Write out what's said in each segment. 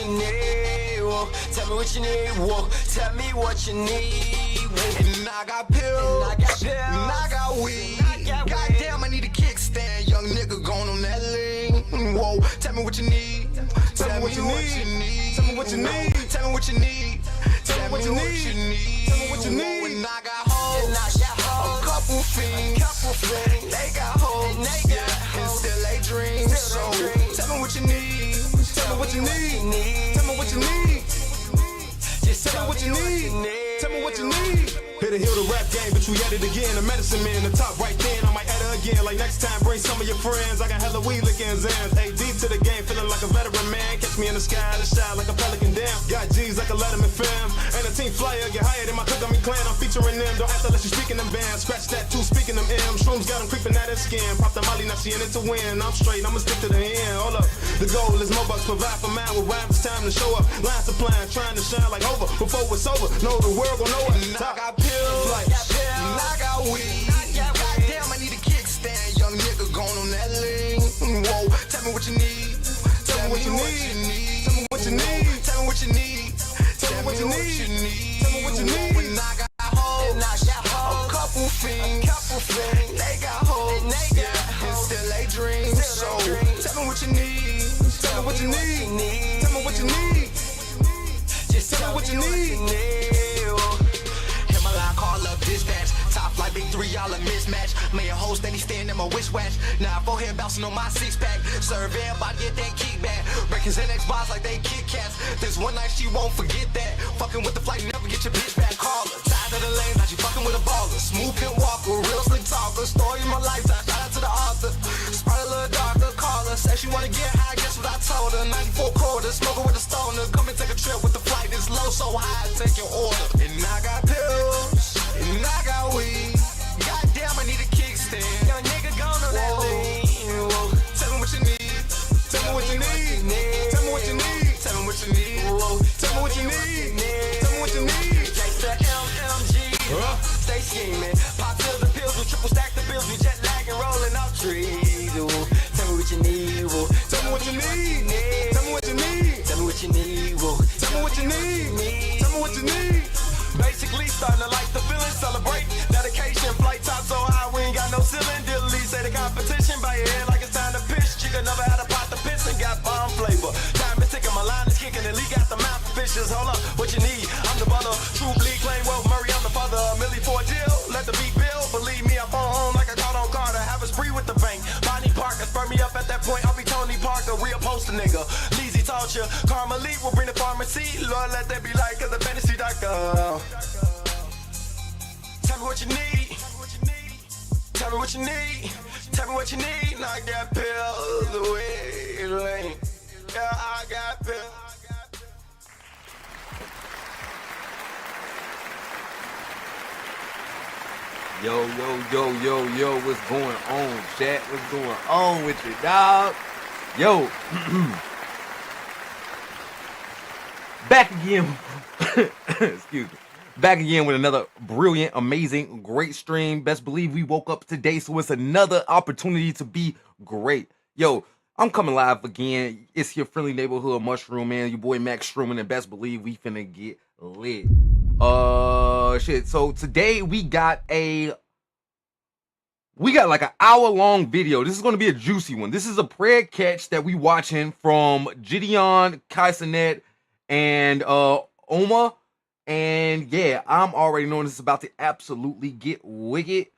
you need. Whoa. Tell me what you need. Whoa. Tell me what you need. And I got pills. And I got weed. Goddamn, I need a kickstand. Young nigga going on that lean. Whoa. Tell me what you need. Tell me what you need. Tell me what you need. Tell me what you need. Tell me what you need. Tell me what you need. And I got hoes. A couple fiends. They got hoes. And still they dream. So tell me what you need. Tell me what you need. Tell me what you need. Just tell me what you need. Tell me what you need. Here to heal the rap game, but you at it again. The medicine man, the top right then. I might add her again. Like next time, bring some of your friends. I got hella weed licking Zans. Hey, deep to the game, feeling like a veteran man. Catch me in the sky, the shine like a pelican down. Got G's like a Letterman fam. And a team flyer, get higher than my Cookami clan. I'm featuring them. Don't have to let you speak in them bands. Scratch that too, speaking them M's. Shrooms got them creeping at his skin. Pop the molly, now she in it to win. I'm straight, I'ma stick to the end. Hold up, the goal is more bucks, provide for mine with rhymes. It's time to show up. Lines supplying, trying to shine like over. Before it's over, know the world gon' know it. And I got pills. And I got weed. Goddamn, I need a kickstand. Young nigga going on that lean. Whoa, tell me what you need. Tell me what you need. Tell me what you need. Tell me what you need. Tell me what you need. Tell me what you need. And I got hoes. A couple fiends. They got hoes. And still they dream. So tell me what you need. Tell me what you need. Tell me what you need. Just tell me what you need. Call up dispatch, top flight, big 3, y'all a mismatch. May a host steady stand in my wish watch. Now I forehead bouncing on my 6-pack. Serve everybody, get that kickback. Breaking Cenat bars like they Kit Kats. This one night she won't forget that. Fucking with the flight, never get your bitch back. Call her, tired of the lanes, now she fucking with a baller. Smooth pimp walker, real slick talker. Story of my lifetime, shout out to the author. Sprite a little darker, call her. Said she wanna get high, guess what I told her. 94 quarters, smoking with a stoner. Come and take a trip with the flight, it's low so high, take your order. And I got pills. And I got weed. Goddamn, I need a kickstand. Young nigga gone on that lean. Whoa. Tell me what you need. Tell me what you need. Tell me what you need. Tell me what you need. Whoa. Tell me what you need. Tell me what you need. Gangsta MMG. Stay scheming. Pop pills and pills. We triple stack the bills. We jet lagging, rolling up trees. Whoa. Tell me what you need. Whoa. Tell me what you need. Tell me what you need. Tell me what you need. Whoa. Tell me what you need. Tell me what you need. Basically starting to like the feeling, celebrate dedication, flight top so high we ain't got no ceiling. Dilly say the competition by your head like it's time to pitch. Chicken never had a pot to piss and got bomb flavor. Time is ticking, my line is kicking, the league got the mouth fishes. Hold up, what you need? I'm the brother, true bleed, claim well Murray, I'm the father. Millie for a deal, let the beat build. Believe me, I'm on home like I caught on Carter. Have a spree with the bank. Bonnie Parker, spur me up at that point. I'll be Tony Parker, real poster nigga. Leezy taught you, Karma Lee will bring the pharmacy. Lord, let that be like as a fantasy doctor. Tell me what you need. Tell me what you need. Tell me what you need. And I got pills away lane. Yeah, I got pills. Yo, what's going on, chat? What's going on with you, dog? Yo, back again. Excuse me. Back again with another brilliant, amazing, great stream. Best believe we woke up today, so it's another opportunity to be great. Yo, I'm coming live again. It's your friendly neighborhood mushroom man, your boy Max Shroomin, and best believe we finna get lit. Shit. So today we got like an hour-long video. This is gonna be a juicy one. This is a prayer catch that we watching from JiDion, Cenat, and Oma. And yeah, I'm already knowing this is about to absolutely get wicked.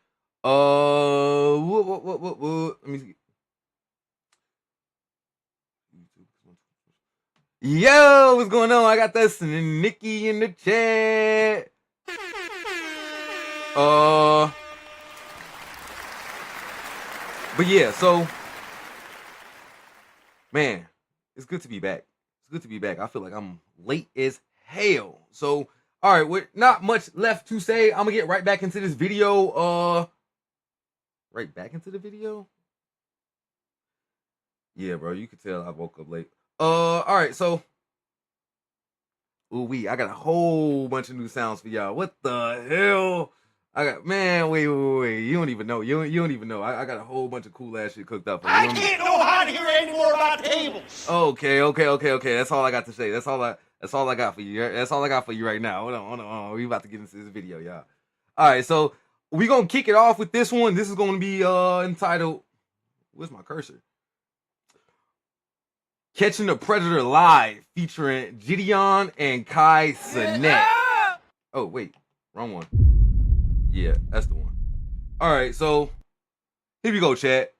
Let me see. Yo, what's going on? I got this and Nikki in the chat. But yeah, so man, it's good to be back. It's good to be back. I feel like I'm late as hell. So all right, with not much left to say, I'm gonna get right back into this video. Right back into the video? Yeah, bro, you could tell I woke up late. All right, so I got a whole bunch of new sounds for y'all. What the hell? I got, man, wait. You don't even know. You don't even know. I got a whole bunch of cool ass shit cooked up for you. I can't go hide here anymore about tables. Okay. That's all I got to say. That's all I got for you. That's all I got for you right now. Hold on. We about to get into this video, y'all. All right, so we gonna kick it off with this one. This is gonna be entitled. Where's my cursor? Catching the Predator Live, featuring JiDion and Cenat. Oh wait, wrong one. Yeah, that's the one. All right, so here we go, chat.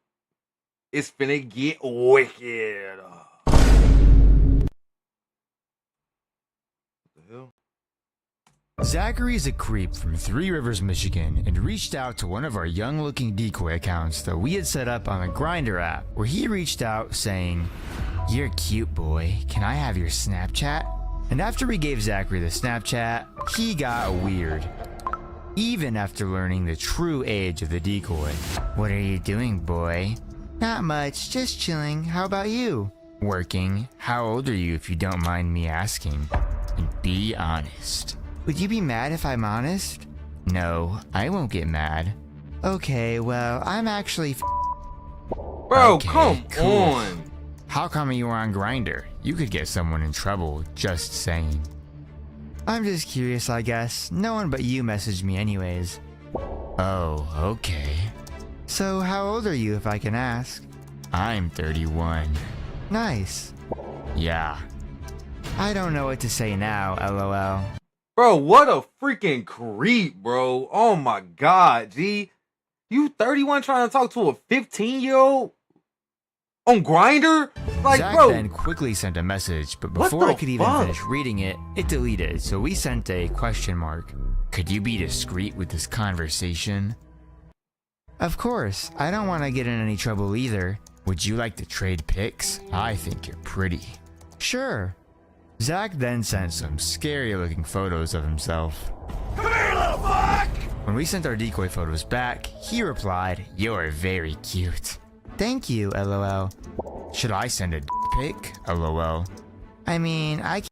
It's finna get wicked. What the hell? Zachary's a creep from Three Rivers, Michigan, and reached out to one of our young-looking decoy accounts that we had set up on the Grindr app, where he reached out saying, "You're a cute boy, can I have your Snapchat?" And after we gave Zachary the Snapchat, he got weird. Even after learning the true age of the decoy. "What are you doing, boy?" "Not much, just chilling. How about you?" "Working. How old are you if you don't mind me asking?" "And be honest." "Would you be mad if I'm honest?" "No, I won't get mad." "Okay, well, I'm actually Bro, Okay, come cool. on. How come you were on Grindr? You could get someone in trouble, just saying." "I'm just curious, I guess. No one but you messaged me anyways." "Oh, okay." "So how old are you if I can ask?" "I'm 31. "Nice." "Yeah." "I don't know what to say now, lol." Bro, what a freaking creep, bro. Oh my god, G. You 31 trying to talk to a 15-year-old on Grindr? Like, Zach bro. then quickly sent a message, but What before the I could even fuck? finish reading it, it deleted, so we sent a question mark. "Could you be discreet with this conversation?" "Of course, I don't want to get in any trouble either. Would you like to trade pics? I think you're pretty." "Sure." Zach then sent some scary looking photos of himself. Come here, little fuck! When we sent our decoy photos back, he replied, "You're very cute." "Thank you, lol." "Should I send a pic? lol." "I mean, I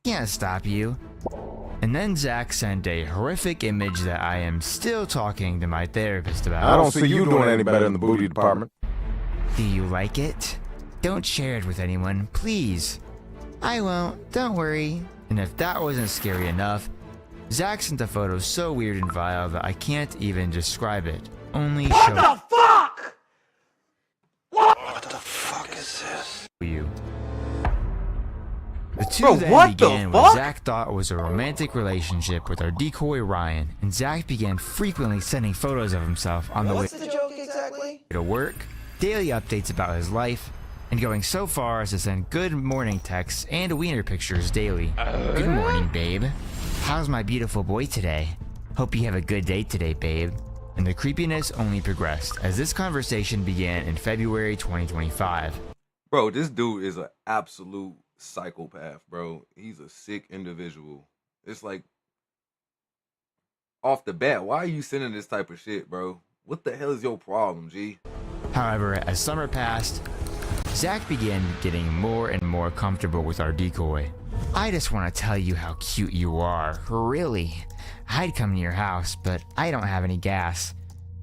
can't stop you." And then Zach sent a horrific image that I am still talking to my therapist about. I don't see you doing any better in the booty department. "Do you like it? Don't share it with anyone, please." "I won't, don't worry." And if that wasn't scary enough, Zach sent a photo so weird and vile that I can't even describe it. Only What the fuck? What the fuck is this? you. The two Bro, then what the began what fuck? Zach thought was a romantic relationship with our decoy Ryan, and Zach began frequently sending photos of himself on the way What's the joke exactly? to work, daily updates about his life, and going so far as to send good morning texts and wiener pictures daily. "Good morning, babe. How's my beautiful boy today? Hope you have a good day today, babe." And the creepiness only progressed as this conversation began in February 2025. Bro, this dude is an absolute psychopath, bro. He's a sick individual. It's like, off the bat, why are you sending this type of shit, bro? What the hell is your problem, G? However, as summer passed, Zach began getting more and more comfortable with our decoy. "I just want to tell you how cute you are, really. I'd come to your house, but I don't have any gas.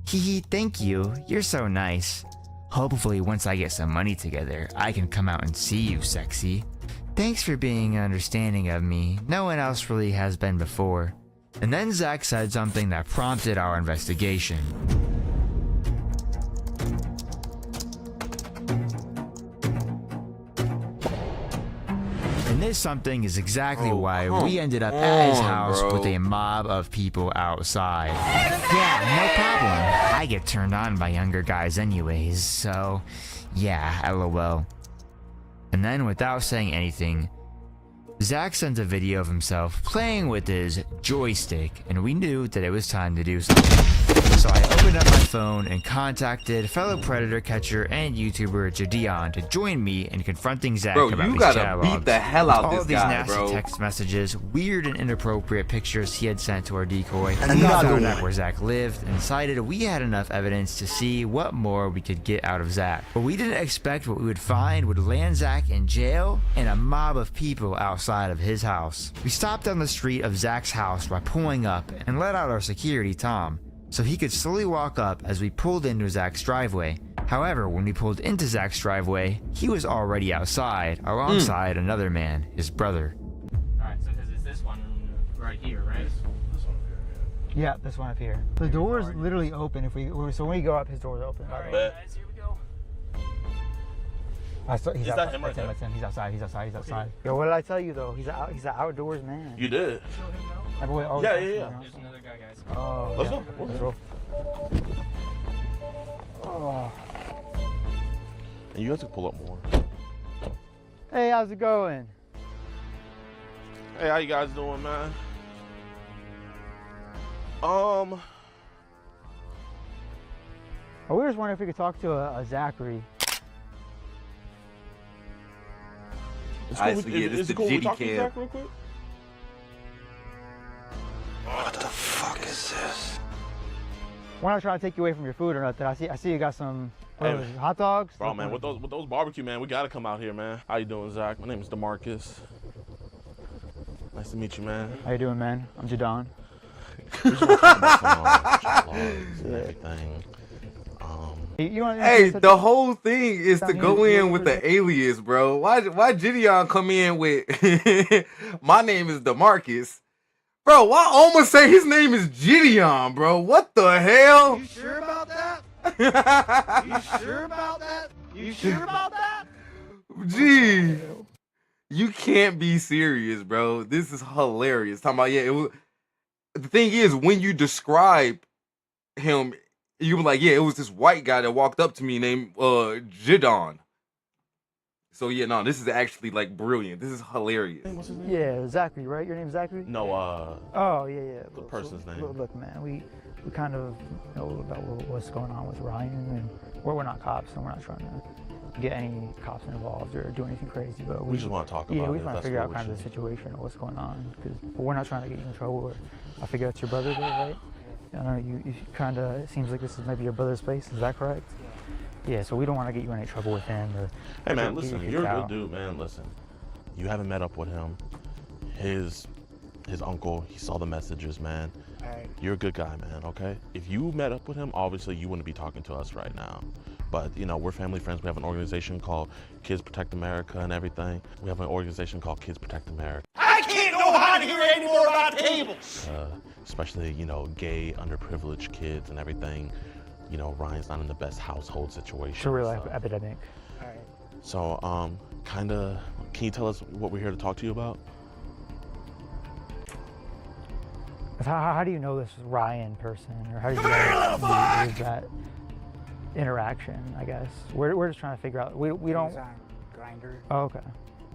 Hee, thank you, you're so nice. Hopefully once I get some money together, I can come out and see you, sexy. Thanks for being understanding of me. No one else really has been before." And then Zach said something that prompted our investigation. And this something is exactly why we ended up at his on, house bro. with a mob of people outside. Yeah, no problem. I get turned on by younger guys anyways, so yeah, lol. And then without saying anything, Zach sent a video of himself playing with his joystick, and we knew that it was time to do something. So I opened up my phone and contacted fellow Predator catcher and YouTuber JiDion to join me in confronting Zach Bro, about you these gotta chat beat logs. the hell out All this of these guy, nasty bro. text messages, weird and inappropriate pictures he had sent to our decoy. We Another found out one. where Zach lived and decided we had enough evidence to see what more we could get out of Zach. But we didn't expect what we would find would land Zach in jail and a mob of people outside of his house. We stopped on the street of Zach's house by pulling up and let out our security, Tom, so he could slowly walk up as we pulled into Zach's driveway. However, when we pulled into Zach's driveway, he was already outside alongside another man, his brother. Alright, so because it's this one right here, right? Yeah, this one up here. The door is literally open. So when we go up, his door's open. Alright, guys, here we go. He's Is that him right there? That's him. He's outside. He's outside. He's outside. Yo, what did I tell you though? He's an outdoors man. You did. That boy always Yeah, talks yeah, to me, yeah. you know? There's another guy, guys. Oh, Let's yeah. go. Let's go. Oh. And you guys can pull up more. Hey, how's it going? Hey, how you guys doing, man? Oh, we were just wondering if we could talk to a Zachary. It's I cool. see, yeah, this Is the it cool we JiDi talk to cam. Zach real quick? What the fuck is this? We're not trying to take you away from your food or nothing. I see you got some Hey, hot dogs. Bro, man, with those barbecue, man, we gotta come out here, man. How you doing, Zach? My name is DeMarcus. Nice to meet you, man. How you doing, man? I'm JiDion. We just want to talk about some logs and everything. You want Hey, the whole thing is to Something go you- in with the alias, bro. Why JiDion come in with my name is DeMarcus? Bro, why almost say his name is JiDion, bro? What the hell? You sure about that? You sure about that? You sure about that? Gee, you can't be serious, bro. This is hilarious. Talking about, yeah, it was. The thing is, when you describe him, you were like, yeah, it was this white guy that walked up to me named JiDion. So yeah, no, this is actually like brilliant. This is hilarious. What's his name? Yeah, Zachary, right? Your name's Zachary? No, Oh, yeah, yeah. The person's name. Look, man, we kind of know about what's going on with Ryan, and we're not cops, and we're not trying to get any cops involved or do anything crazy, but we just want to talk about it. yeah, we just want to That's figure what out we kind of the should- situation or what's going on, because we're not trying to get you in trouble. Or I figure that's your brother there, right? I know you kind of, it seems like this is maybe your brother's place, is that correct? Yeah, so we don't want to get you in any trouble with him. Or Hey, man, get listen, kicked you're a out. good dude, man. Listen, you haven't met up with him. His uncle, he saw the messages, man. You're a good guy, man, okay? If you met up with him, obviously you wouldn't be talking to us right now. But, you know, we're family friends. We have an organization called Kids Protect America and everything. We have an organization called Kids Protect America, I can't go hide here anymore about tables. especially, you know, gay, underprivileged kids and everything. You know, Ryan's not in the best household situation. It's a real so- epidemic. So, kind of, can you tell us what we're here to talk to you about? How do you know this Ryan person, or how did you guys use that interaction? I guess we're just trying to figure out. We don't. He was on Grindr, Oh, okay.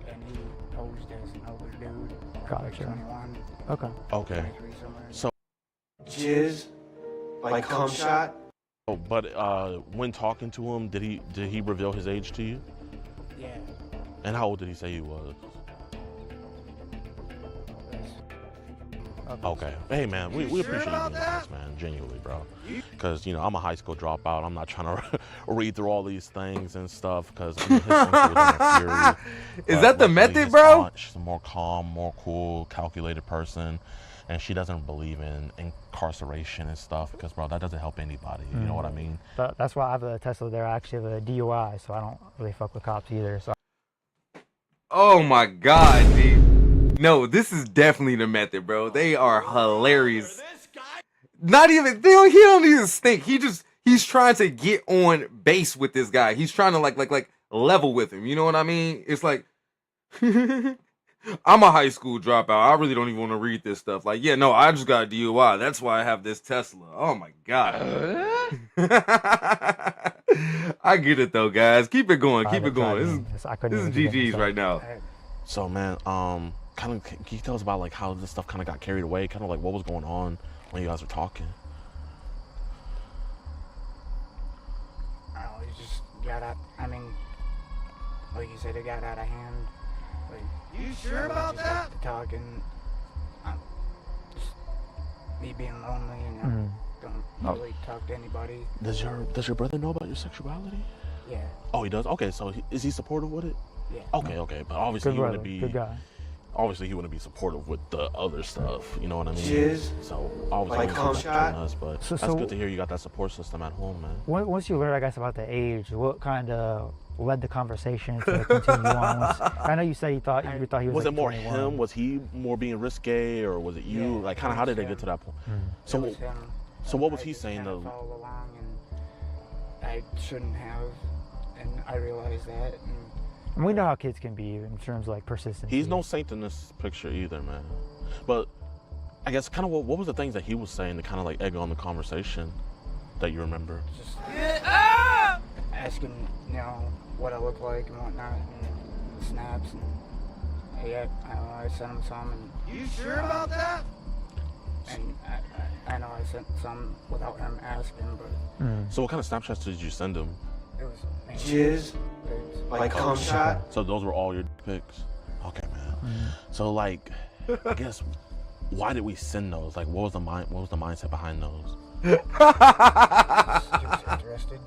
and he posed as an older dude, Gotcha. 21, Okay. Okay. 23 somewhere. So, Jizz? Like cum shot? but when talking to him, did he reveal his age to you? Yeah. And how old did he say he was? Okay. Hey, man, we appreciate you being honest, man. Genuinely, bro. Because, you know, I'm a high school dropout. I'm not trying to read through all these things and stuff because his uncle was in a fury. Is But that the luckily method, his bro? aunt, she's a more calm, more cool, calculated person. And she doesn't believe in incarceration and stuff because, bro, that doesn't help anybody. You know what I mean? That's why I have a Tesla there. I actually have a DUI, so I don't really fuck with cops either. So Oh my god, dude. No, this is definitely the method, bro. They are hilarious. Not even he don't even stink. He's trying to get on base with this guy. He's trying to like level with him. You know what I mean? It's like I'm a high school dropout. I really don't even want to read this stuff. Like, yeah, no, I just got a DUI. That's why I have this Tesla. Oh my god. I get it though, guys. Keep it going. Keep it going. This is GG's right now. So, man, kind of, can you tell us about like how this stuff kind of got carried away? Kind of like what was going on when you guys were talking? got out. I mean, like you said, it got out of hand. Like, You sure about just that? got to talking. Just me being lonely and don't really talk to anybody. Does your brother know about your sexuality? Yeah. Oh, he does. Okay, so is he supportive with it? Yeah. Okay, but obviously Good he brother, wouldn't be. good guy. Obviously he wouldn't be supportive with the other stuff. You know what I mean? Jizz, So obviously like he's cum not shot. joining us, but So- that's so- good to hear you got that support system at home, man. Once you learn, I guess, about the age, what kind of led the conversation to continue on? I know you said you thought he was Was like it more 21. him? Was he more being risque, or was it you? Yeah, Like, kind of how did they get to that point? So, It was him. so what was I he just saying kinda though? followed along, and I shouldn't have, and I realized that. And we know how kids can be in terms of like persistence. He's no saint in this picture either, man. But I guess kind of what was the things that he was saying to kind of like egg on the conversation that you remember? Just asking, what I look like and whatnot, and snaps, and yeah, I don't know, I sent him some, and You sure about that? I know I sent some without him asking, but So what kind of Snapchats did you send him? it was mainly Jizz, pics. like cum shot. So those were all your pics? Okay, man. So like, I guess, why did we send those? Like, what was the mindset behind those? He was interested.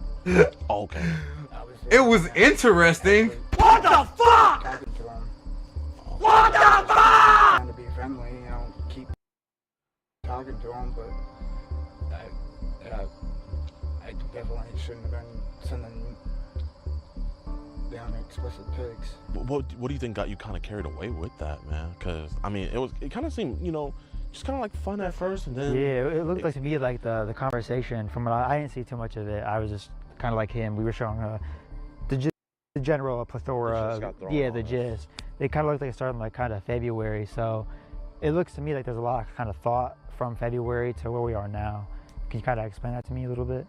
Okay. I was It was interesting. What the fuck? talking to him, What the fuck? trying to be friendly, keep talking to him, but I definitely shouldn't have been sending down explicit pics. What do you think got you kind of carried away with that, man? Because I mean, it kind of seemed, just kind of like fun at first, and then Yeah, it looked like to me like the conversation from what I didn't see too much of it. I was just kind of like him. We were showing the general plethora. just got thrown Yeah, on the us. gist. They kind of looked like it started in like kind of February. So it looks to me like there's a lot of kind of thought from February to where we are now. Can you kind of explain that to me a little bit?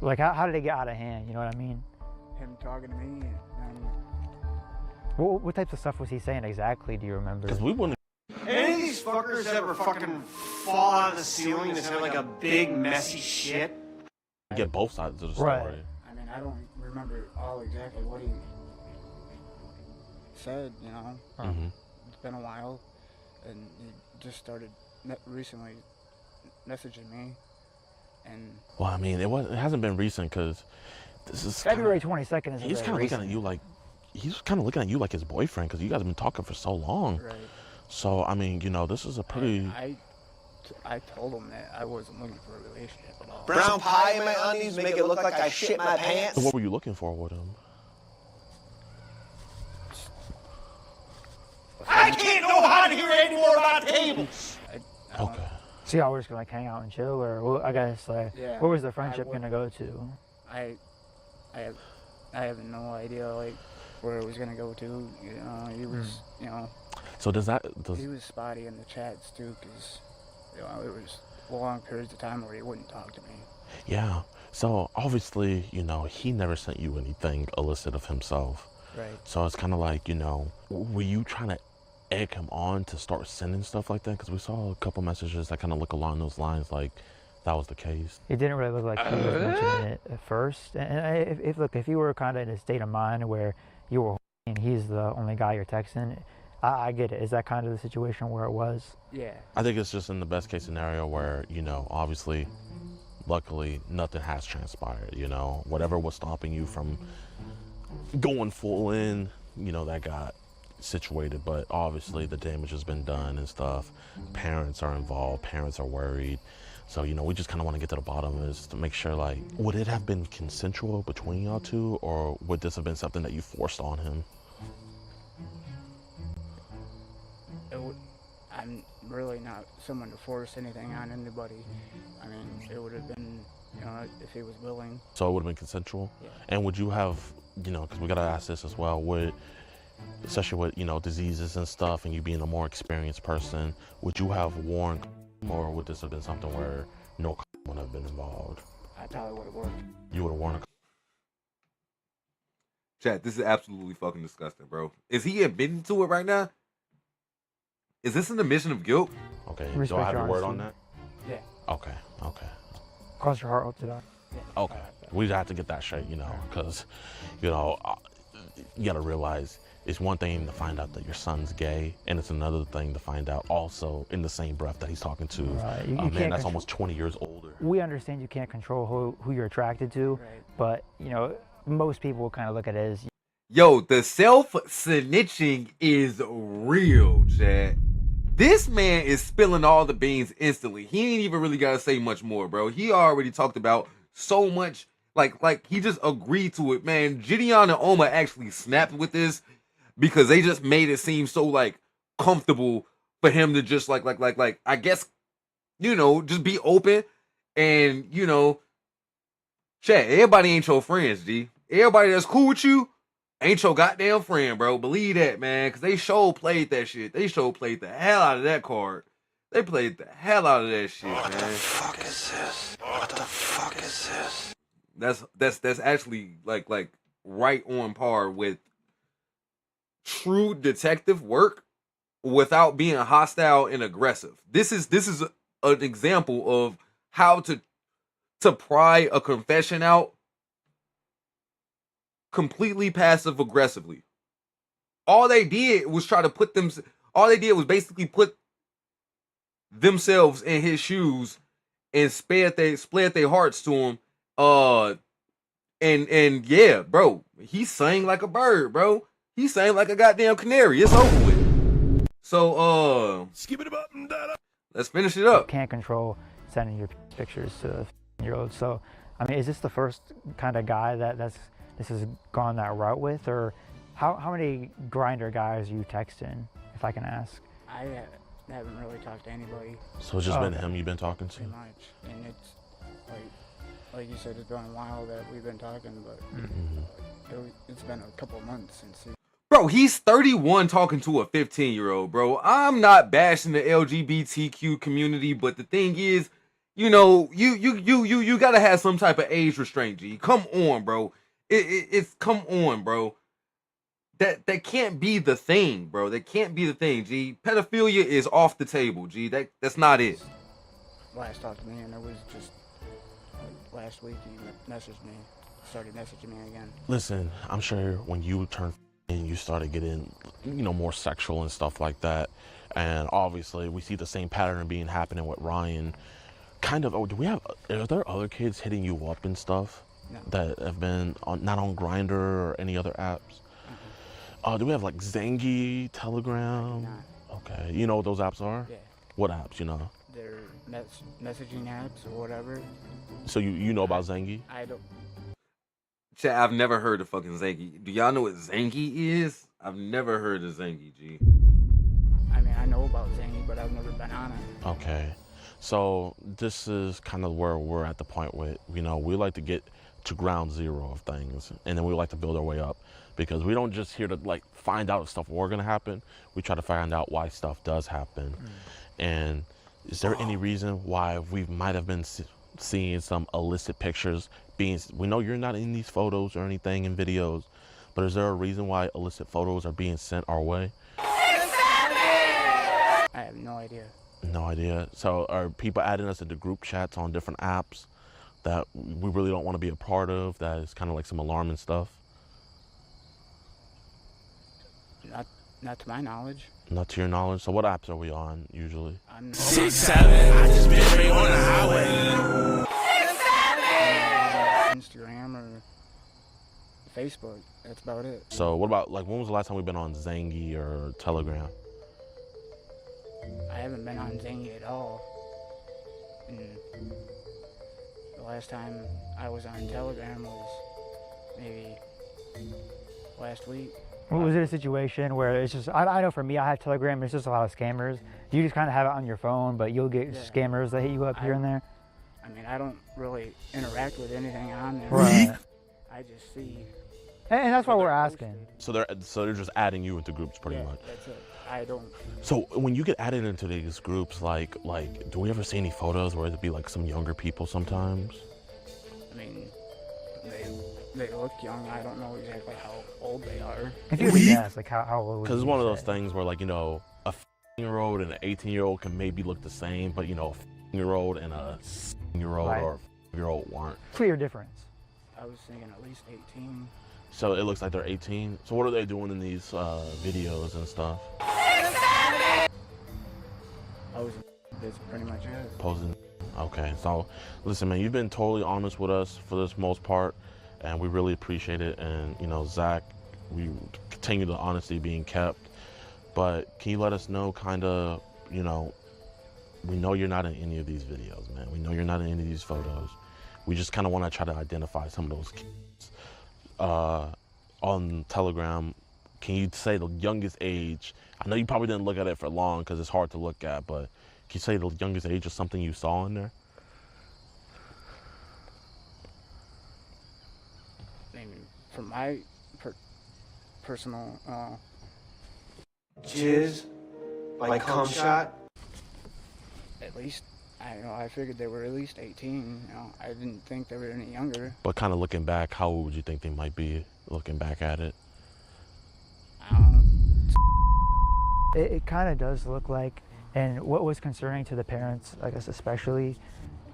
Like how did it get out of hand? You know what I mean? Him talking to me, and What types of stuff was he saying exactly? Do you remember? because we wouldn't. Any of these fuckers ever fucking fall out of the ceiling and have like a big messy shit? Get both sides of the story. Right. I mean, I don't remember all exactly what he said, Mhm. It's been a while, and he just started recently messaging me, and Well, I mean, it hasn't been recent because this is February 22nd is He's kind of looking at you like he's kind of looking at you like his boyfriend because you guys have been talking for so long. right. So I mean, this is a pretty. I told him that I wasn't looking for a relationship at all. Brown pie in my undies make it look like I shit my pants. So what were you looking for with him? I can't know how to hear any more about tables. I don't- Okay. So y'all were just gonna like hang out and chill, or I guess like Yeah, where was the I friendship would- gonna go to? I have no idea like where it was gonna go to. He was So does he was spotty in the chats too, because it was long periods of time where he wouldn't talk to me. yeah? So obviously, he never sent you anything illicit of himself. Right. So it's kind of like, were you trying to egg him on to start sending stuff like that? Because we saw a couple messages that kind of look along those lines, like that was the case. It didn't really look like he was mentioning it at first. And if you were kind of in a state of mind where you were and he's the only guy you're texting, I get it. Is that kind of the situation where it was? Yeah. I think it's just in the best case scenario where, obviously, luckily, nothing has transpired, Whatever was stopping you from going full in, that got situated. But obviously, the damage has been done and stuff. Parents are involved. Parents are worried. So, we just kind of want to get to the bottom of this to make sure, like, would it have been consensual between y'all two? Or would this have been something that you forced on him? I'm really not someone to force anything on anybody. I mean, it would have been, if he was willing. So it would have been consensual? Yeah. And would you have, because we got to ask this as well, especially with, diseases and stuff, and you being a more experienced person, would you have worn, or would this have been something where no would have been involved? I probably would have worked. You would have worn a. Chat, this is absolutely fucking disgusting, bro. Is he admitting to it right now? Is this an admission of guilt? Okay, Respect do I have your your word on honesty. that? Yeah. Okay. Cross your heart, hope to die. Yeah. Okay. We have to get that straight, you know, because, you know, you got to realize it's one thing to find out that your son's gay, and it's another thing to find out also in the same breath that he's talking to Right. You a man can't that's almost 20 years older. We understand you can't control who you're attracted to, but, you know, most people will kind of look at it as... Yo, the self-snitching is real, Chad. This man is spilling all the beans instantly. He ain't even really got to say much more, bro. He already talked about so much. Like he just agreed to it, man. JiDion and Oma actually snapped with this because they just made it seem so like comfortable for him to just like I guess, you know, just be open and, you know, Chad, everybody ain't your friends, G. Everybody that's cool with you ain't your goddamn friend, bro. Believe that, man, because they sure played that shit. They sure played the hell out of that card. They played the hell out of that shit, man. What the fuck is this? What the fuck is this? That's actually like right on par with true detective work without being hostile and aggressive. This is an example of how to pry a confession out completely passive aggressively. All they did was basically put themselves in his shoes and split their hearts to him. And yeah, bro, he sang like a bird, bro. He sang like a goddamn canary. It's over with. So let's finish it up. You can't control sending your pictures to 15-year-olds. So I mean, is this the first kind of guy this has gone that route with, or how many grinder guys are you texting, if I can ask? I haven't really talked to anybody. So it's just been him you've been talking to? Pretty much. And it's like you said, it's been a while that we've been talking, but it's been a couple of months since he... Bro, he's 31 talking to a 15-year-old, bro. I'm not bashing the LGBTQ community, but the thing is, you know, you gotta have some type of age restraint, G. Come on, bro. It's come on, bro. That can't be the thing, bro. That can't be the thing, G. Pedophilia is off the table, G. That's not it. Last talked to me, and it was just last week he started messaging me again. Listen, I'm sure when you turned and you started getting, you know, more sexual and stuff like that, and obviously we see the same pattern being happening with Ryan. Kind of, are there other kids hitting you up and stuff? No. That have been not on Grindr or any other apps? Do we have like Zangy, Telegram? No. Okay, you know what those apps are? Yeah. What apps, you know? They're messaging apps or whatever. So you know about Zangy? I don't. Chat, I've never heard of fucking Zangy. Do y'all know what Zangy is? I've never heard of Zangy, G. I mean, I know about Zangy, but I've never been on it. Okay. So this is kind of where we're at the point with, you know, we like to get to ground zero of things, and then we like to build our way up, because we don't just here to like find out if stuff were gonna happen. We try to find out why stuff does happen. And is there any reason why we might have been seeing some illicit pictures being, we know you're not in these photos or anything in videos, but is there a reason why illicit photos are being sent our way? I have no idea. No idea. So are people adding us into group chats on different apps that we really don't want to be a part of, that is kind of like some alarming stuff? Not to my knowledge. Not to your knowledge. So what apps are we on usually? I'm 6'7", I just been straight on the highway. Instagram or Facebook. That's about it. So what about, like, when was the last time we've been on Zangy or Telegram? I haven't been on Cenat at all. And the last time I was on Telegram was maybe last week. Was it a situation where it's just, I know for me, I have Telegram, there's just a lot of scammers. You just kind of have it on your phone, but you'll get scammers that hit you up here and there? I mean, I don't really interact with anything on there. Right. I just see. And that's why we're asking. So they're just adding you into groups pretty much. That's it. I don't. So when you get added into these groups, like, do we ever see any photos where it'd be like some younger people sometimes? I mean, they look young. I don't know exactly how old they are. If you would guess, like how old would you Because it's one of those say? things where, like, you know, a 15-year-old and an 18-year-old can maybe look the same, but, you know, a 15-year-old and a 16-year-old Right. or a 5-year-old aren't. Clear difference. I was thinking at least 18. So it looks like they're 18. So what are they doing in these videos and stuff? That's pretty much it. Posing. Okay, so listen, man, you've been totally honest with us for this most part, and we really appreciate it. And you know, Zach, we continue the honesty being kept. But can you let us know, kind of, you know, we know you're not in any of these videos, man. We know you're not in any of these photos. We just kind of want to try to identify some of those kids. On Telegram, can you say the youngest age? I know you probably didn't look at it for long because it's hard to look at, but can you say the youngest age of something you saw in there? I mean, from my personal Jizz, like cum shot. at least, I figured they were at least 18. I didn't think they were any younger. But kind of looking back, how old would you think they might be looking back at it? It kind of does look like, and what was concerning to the parents, I guess especially,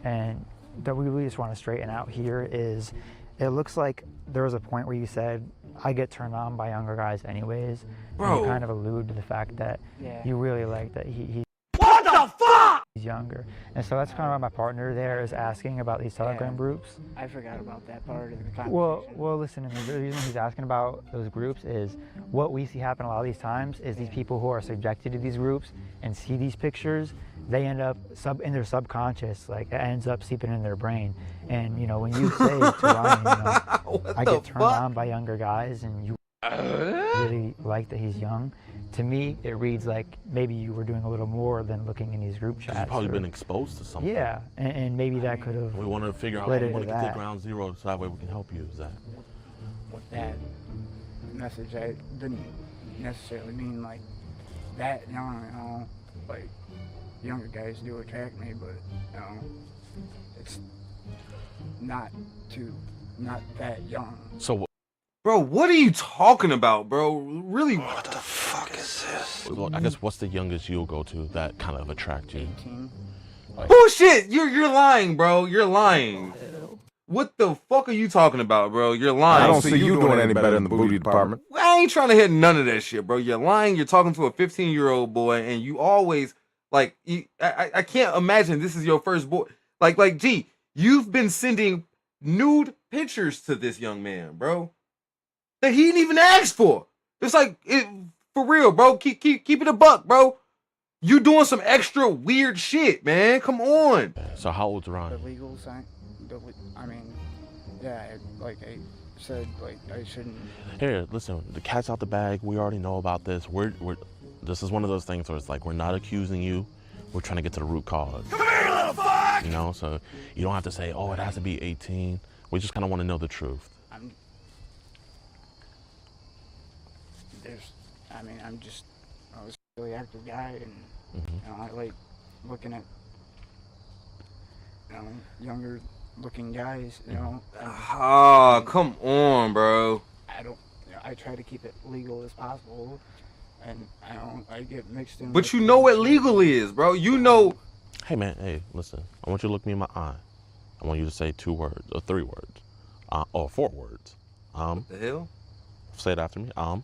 and that we really just want to straighten out here is, it looks like there was a point where you said, I get turned on by younger guys anyways. Bro. And you kind of allude to the fact that you really like that he's younger. And so that's kind of why my partner there is asking about these Telegram groups. I forgot about that part of the conversation. Well, listen, and the reason he's asking about those groups is what we see happen a lot of these times is these people who are subjected to these groups and see these pictures, they end up in their subconscious, like it ends up seeping in their brain. And when you say to Ryan, I get turned on by younger guys, and you really like that he's young, to me it reads like maybe you were doing a little more than looking in these group chats. You've probably been exposed to something. Yeah, and maybe that could have. We want to figure out how we want to get to ground zero, so that way we can help you. Is that? With that message, I didn't necessarily mean like that young. Like younger guys do attract me, but it's not that young. So. Bro, what are you talking about, bro? Really? What the fuck is this? Well, I guess what's the youngest you'll go to that kind of attract you? 18. Bullshit! You're lying, bro. You're lying. What the fuck are you talking about, bro? You're lying. I don't see you doing any better in the booty department. I ain't trying to hit none of that shit, bro. You're lying. You're talking to a 15-year-old boy, and you always like. I can't imagine this is your first boy. Like, G, you've been sending nude pictures to this young man, bro, that he didn't even ask for. It's like, for real, bro. Keep it a buck, bro. You doing some extra weird shit, man. Come on. So how old's Ryan? The legal sign. Like I said, like I shouldn't. Here, listen. The cat's out the bag. We already know about this. This is one of those things where it's like we're not accusing you. We're trying to get to the root cause. Come here, little fuck! So you don't have to say, oh, it has to be 18. We just kind of want to know the truth. I was a really active guy, and I like looking at younger looking guys. Come on, bro. I try to keep it legal as possible, and I get mixed in. But you know what legal is, bro. You know. Hey man, hey, listen. I want you to look me in my eye. I want you to say 2 words or 3 words, or 4 words. What the hell? Say it after me. I'm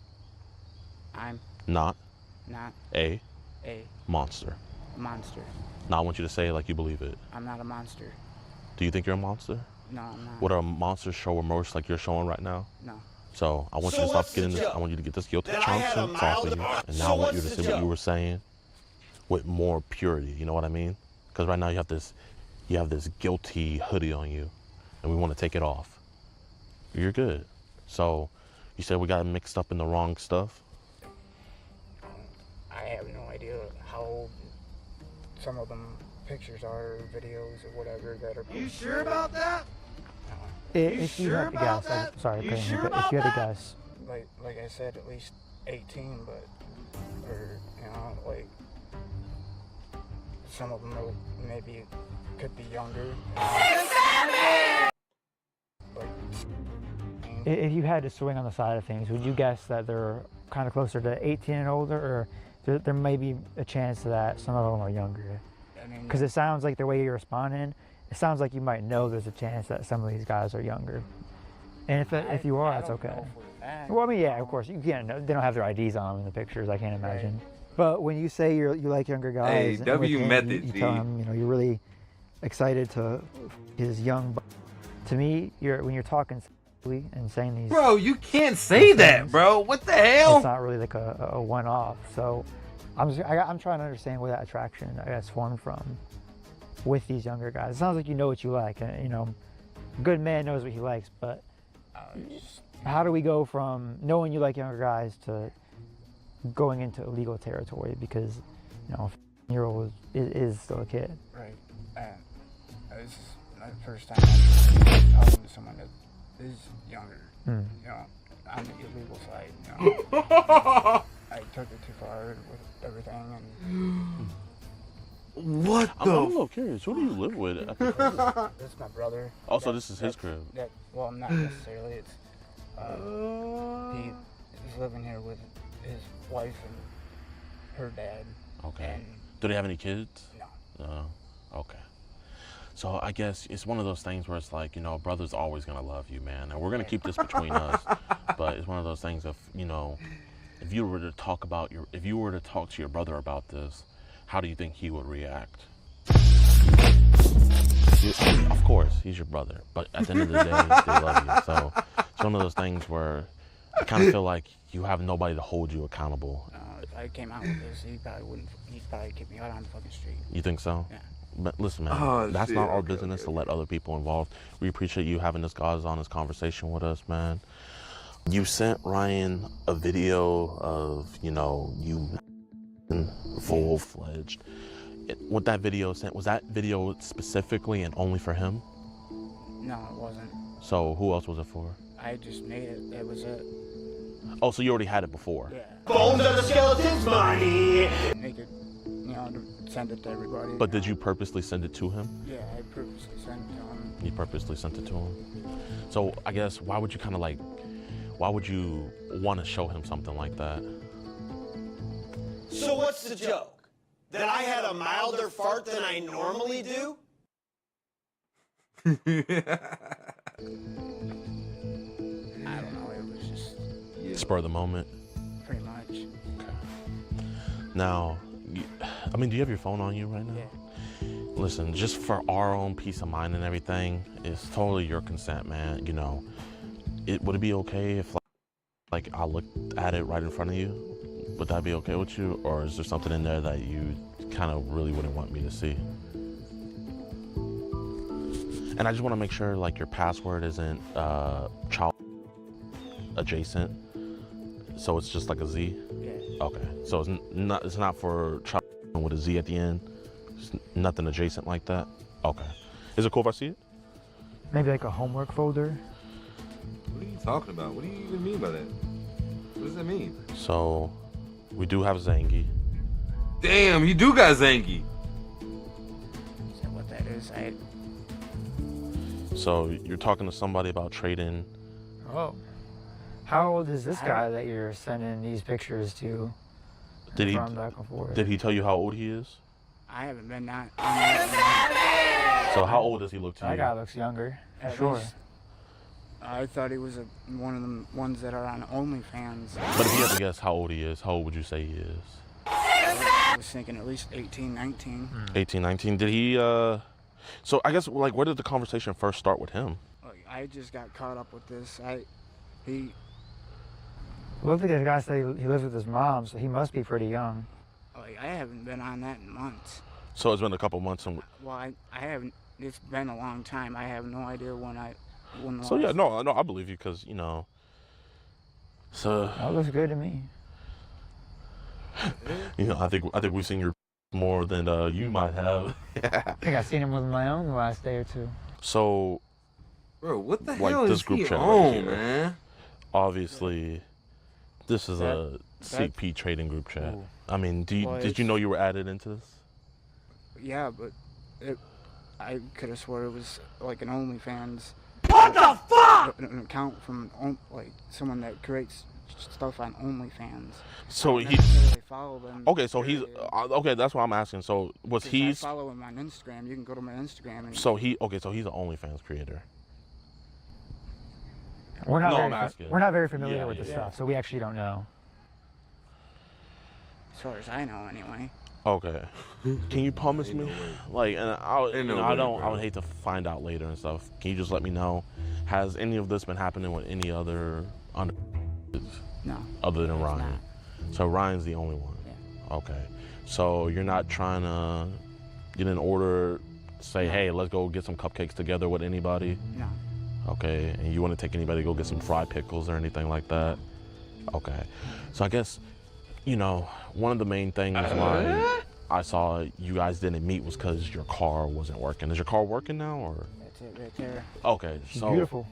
not a monster. Monster. Now I want you to say it like you believe it. I'm not a monster. Do you think you're a monster? No, I'm not. Would a monster show remorse like you're showing right now? No. So I want you to stop getting this. I want you to get this guilty conscience off of you, and now I want you to say what you were saying with more purity. You know what I mean? Because right now you have this guilty hoodie on you, and we want to take it off. You're good. So you said we got mixed up in the wrong stuff. I have no idea how old some of them pictures are, videos or whatever that are. You sure about that? If you had to guess, I'm sorry, if you had to guess. Like I said, at least 18, or like some of them maybe could be younger. If you had to swing on the side of things, would you guess that they're kind of closer to 18 and older, or there may be a chance that some of them are younger? Because it sounds like the way you're responding, it sounds like you might know there's a chance that some of these guys are younger. And if you are, that's I don't okay. know for a fact. Well, I mean, yeah, of course. You can't. They don't have their IDs on them in the pictures. I can't imagine. But when you say you like younger guys, and with W him, method, you G. tell him, you're really excited to his young. To me, when you're talking and saying these. Bro, you can't say that, bro. What the hell? It's not really like a one-off. So I'm trying to understand where that attraction, I guess, formed from with these younger guys. It sounds like you know what you like. A good man knows what he likes, but how do we go from knowing you like younger guys to going into illegal territory? Because, a 15-year-old is still a kid. Right. This is my first time talking to someone that is younger. On the illegal side. I took it too far with everything, and What I'm a little curious. Who do you live with? this is my brother. Also, this is his crib. Well, not necessarily. It's he is living here with his wife and her dad. Okay. And Do they have any kids? no. Okay. So I guess it's one of those things where it's like, brother's always gonna love you, man, and we're gonna keep this between us. But it's one of those things of, if you were to talk to your brother about this, how do you think he would react? Of course, he's your brother, but at the end of the day, they love you. So it's one of those things where I kind of feel like you have nobody to hold you accountable. If I came out with this, he probably wouldn't. He'd probably kick me out on the fucking street. You think so? Yeah. But listen, man, that's not our business to let other people involved. We appreciate you having this honest conversation with us, man. You sent Ryan a video of, you full-fledged. What that video sent, was that video specifically and only for him? No, it wasn't. So who else was it for? I just made it. That was it. Oh, so you already had it before? Yeah. Bones of the skeleton's money. Make it, to send it to everybody. But did you purposely send it to him? Yeah, I purposely sent it to him. You purposely sent it to him? So I guess, why would you want to show him something like that? So what's the joke? That I had a milder fart than I normally do? I don't know. It was just Spur of the moment? pretty much. Okay. Now, do you have your phone on you right now? Yeah. Listen, just for our own peace of mind and everything, it's totally your consent, man. Would it be okay if, like, I looked at it right in front of you? Would that be okay with you? Or is there something in there that you kind of really wouldn't want me to see? And I just want to make sure, like, your password isn't child adjacent. So it's just like a Z? Yeah. Okay. So it's not for child with a Z at the end? It's nothing adjacent like that? Okay. Is it cool if I see it? Maybe like a homework folder. What are you talking about? What do you even mean by that? What does that mean? So, we do have Zangy. Damn, you do got Zangy. Is that what that is? So, you're talking to somebody about trading. Oh. How old is this guy that you're sending these pictures to? Did he back and forth? Did he tell you how old he is? I haven't been on So how old does he look to you? That guy looks younger, for At sure. least- I thought he was one of the ones that are on OnlyFans. But if you had to guess how old he is, how old would you say he is? I was thinking at least 18, 19. 18, 19. Did he, so I guess, like, where did the conversation first start with him? Like, I just got caught up with this. Looked like the guy said he lives with his mom, so he must be pretty young. I haven't been on that in months. So it's been a couple months. And... Well, I haven't. It's been a long time. I have no idea when So yeah, no, I believe you because So. That looks good to me. I think we've seen your more than you might have. I think I've seen him with my own the last day or two. So. Bro, what the like hell this is group he chat on, right here, man? Obviously, this is a CP trading group chat. Ooh. I mean, did you know you were added into this? Yeah, but I could have swore it was like an OnlyFans. What the fuck? An account from like someone that creates stuff on OnlyFans. So he. Follow them. Okay, so he's okay. That's what I'm asking. So was he? I follow him on Instagram. You can go to my Instagram. And so he's an OnlyFans creator. We're not No, very, I'm asking. we're not very familiar Yeah, with the yeah. stuff, so we actually don't know. As far as I know, anyway. Okay. Can you promise me? Like, and I would hate to find out later and stuff. Can you just let me know? Has any of this been happening with any other No. other than it's Ryan? not. So Ryan's the only one. Yeah. Okay. So you're not trying to get an order, say, hey, let's go get some cupcakes together with anybody? No. Okay. And you want to take anybody to go get some fried pickles or anything like that? Okay. So I guess, you know, one of the main things why I saw you guys didn't meet was because your car wasn't working. Is your car working now, or? That's it right there. Okay, She's so beautiful.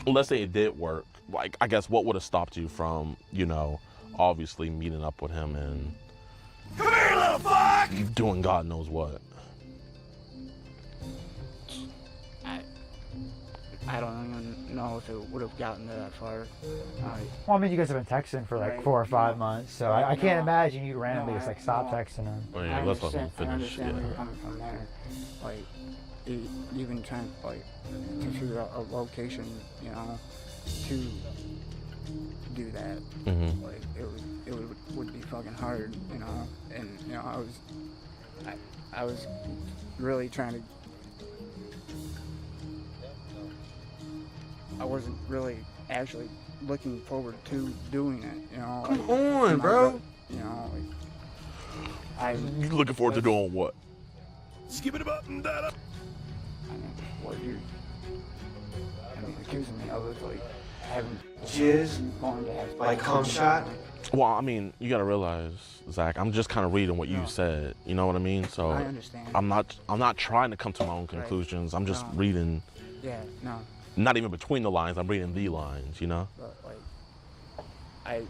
let's say it did work. Like, I guess what would have stopped you from, you know, obviously meeting up with him and Come here, little fuck! doing God knows what? I don't even know if it would have gotten to that far. Well, I mean, you guys have been texting for like Right. 4 or 5 months, so I can't No. imagine you randomly just like stop No. texting him. Oh, yeah, let's let him I finish. understand where Yeah. you're coming from there. Like, even trying like to figure out a location, you know, to do that. Mm-hmm. Like, it would be fucking hard, you know. And you know, I was really trying to. I wasn't really actually looking forward to doing it, you know. Come like, on, my bro. gut, you know, like, You looking forward to doing what? Skip it up and that up. I mean, what you're, accusing me of is like having jizz going to have Like cum shot? Well, I mean, you gotta realize, Zach, I'm just kind of reading what you said. You know what I mean? So I understand. I'm not trying to come to my own conclusions. I'm just reading. Yeah, no, Not even between the lines. I'm reading the lines. You know. but like,